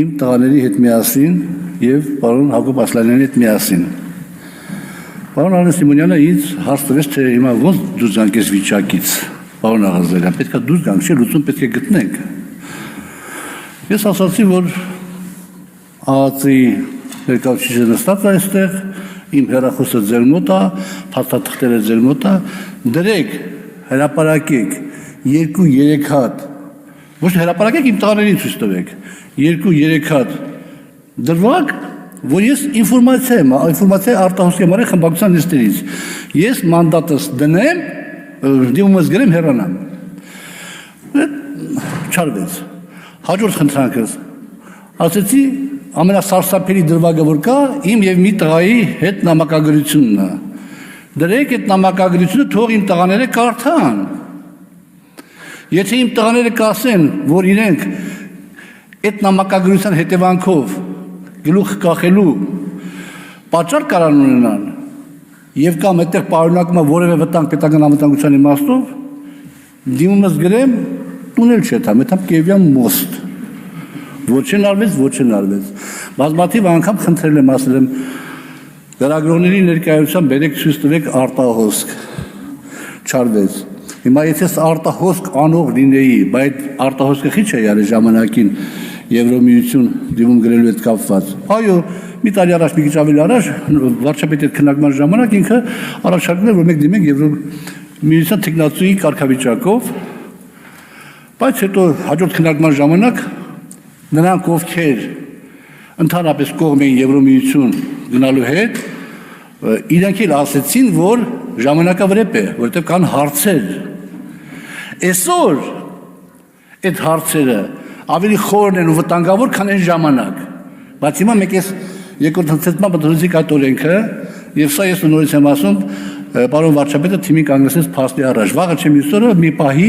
իմ տղաների հետ միասին եւ պարոն Հակոբ Ասլանյանի հետ միասին։ Պարոն Ալեն Սիմոնյանը ինձ հարց տվեց, թե հիմա ոնց դուրս գանք այս վիճակից, պարոն Աղազարյան, պետք է դուրս գանք, չէ, լուծում պետք է գտնենք։ Ես ասացի, որ ԱԱԾ-ի ներկայացուցիչը նստած է այստեղ, իմ հեռախոսը ձեր մոտ է, փաստաթղթերը ձեր մոտ է, դրեք, հրապարակեք 2-3 հատ, ոչ հրապարակեք իմ տղաներին ցույց տվեք, 2-3 հատ դրվագ, որ ես ինֆորմացիա արտահոսքի համար խմբակցության նիստերից, ես մանդատս դնեմ, դիմումս գրեմ հեռանամ։ Չարվեց, հաջորդ խնդրանքս, ասեցի, ամենասարսափելի դրվագը որ կա, իմ եւ մի տղայի հետ նամակագրությունն է։ Դրեք այդ նամակագրությունը, թող իմ տղաները կարդան։ Եթե իմ տղաները կասեն, որ իրենք այդ նամակագրության հետևանքով գլուխ կախելու պատճառ կարան ունենան, եւ կամ այդտեղ պարունակում է որևէ վտանգ պետական անվտանգության իմաստով, դիմումս գրեմ, տունել չէ թամ, այդամ Կիևյան մոստ։ Ոչ են արվեց։ Բազմաթիվ անգամ խնդրել եմ, ասել եմ, լրագրողների ներկայությամբ բերեք ցույց տվեք արտահոսք։ Չարվեց։ Հիմա եթե արտահոսք անող լինեի, բայց արտահոսքը քիչ է յարի ժամանակին Եվրոմիություն դիմում գրելու հետ կապված։ Այո, մի տարի առաջ, մի քիչ ավելի առաջ, վարչապետի հետ քննարկման ժամանակ ինքը առաջարկել էր, որ մենք դիմենք Եվրոմիության տեխնացուի կարգավիճակով, բայց հետո հաջորդ քննարկման ժամանակ նրանք ովքեր ընդհանրապես կողմ էին Եվրոմիություն գնալու հետ, իրենք էլ ասեցին, որ ժամանակավրեպ է, որովհետև կան հարցեր։ Այսօր այդ հարցերը ավելի խորն են ու վտանգավոր, քան այն ժամանակ։ Բայց հիմա մեկ ես երկրորդ հնցեցման բդրուզիկ այդ օրենքը, եւ սա ես նորից եմ ասում, պարոն վարչապետը թիմին կանգնեցրեց փաստի առաջ։ Վաղը չեմ իսօրը մի պահի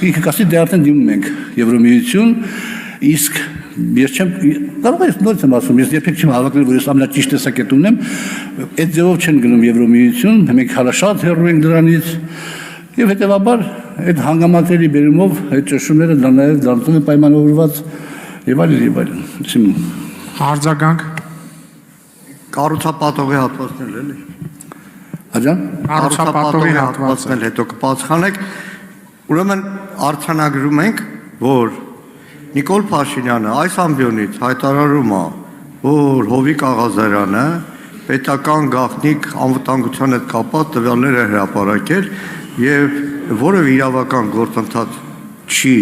ինքը կասի դե արդեն դիմում ենք Եվրոմիություն, իսկ ես չեմ կարող ես նորից եմ ասում, ես երբեք չեմ հավակնել, որ ես ամենաճիշտ տեսակետ ունեմ, այդ ձևով չեն գնում Եվրոմիություն, մենք հալաշատ հեռու ենք դրանից, եւ հետեւաբար այդ հանգամանքների բերումով այդ ճշումները դա նաեւ դարձնում են պայմանավորված եւ այլն։ Արձագանք կառուցապատողի հատվածն էլի։ Աջան, կառուցապատողի հատվածն էլ հետո կպատասխանեք։ Ուրեմն արձանագրում ենք, որ Նիկոլ Փաշինյանը այս ամբիոնից հայտարարում է, որ Հովիկ Աղազարյանը պետական գաղտնիք անվտանգության հետ կապված տվյալներ է հրապարակել եւ որևէ իրավական գործընթաց չի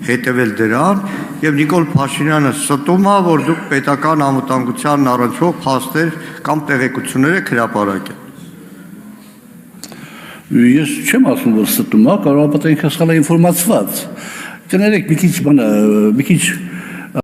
հետևել դրան եւ Նիկոլ Փաշինյանը ստում է, որ դուք պետական անվտանգությանն առնչվող փաստեր կամ տեղեկություններ եք հրապարակել։ Ես չեմ ասում, որ ստում է, կարող է ինքը սխալ ինֆորմացված։ Կներեք մի քիչ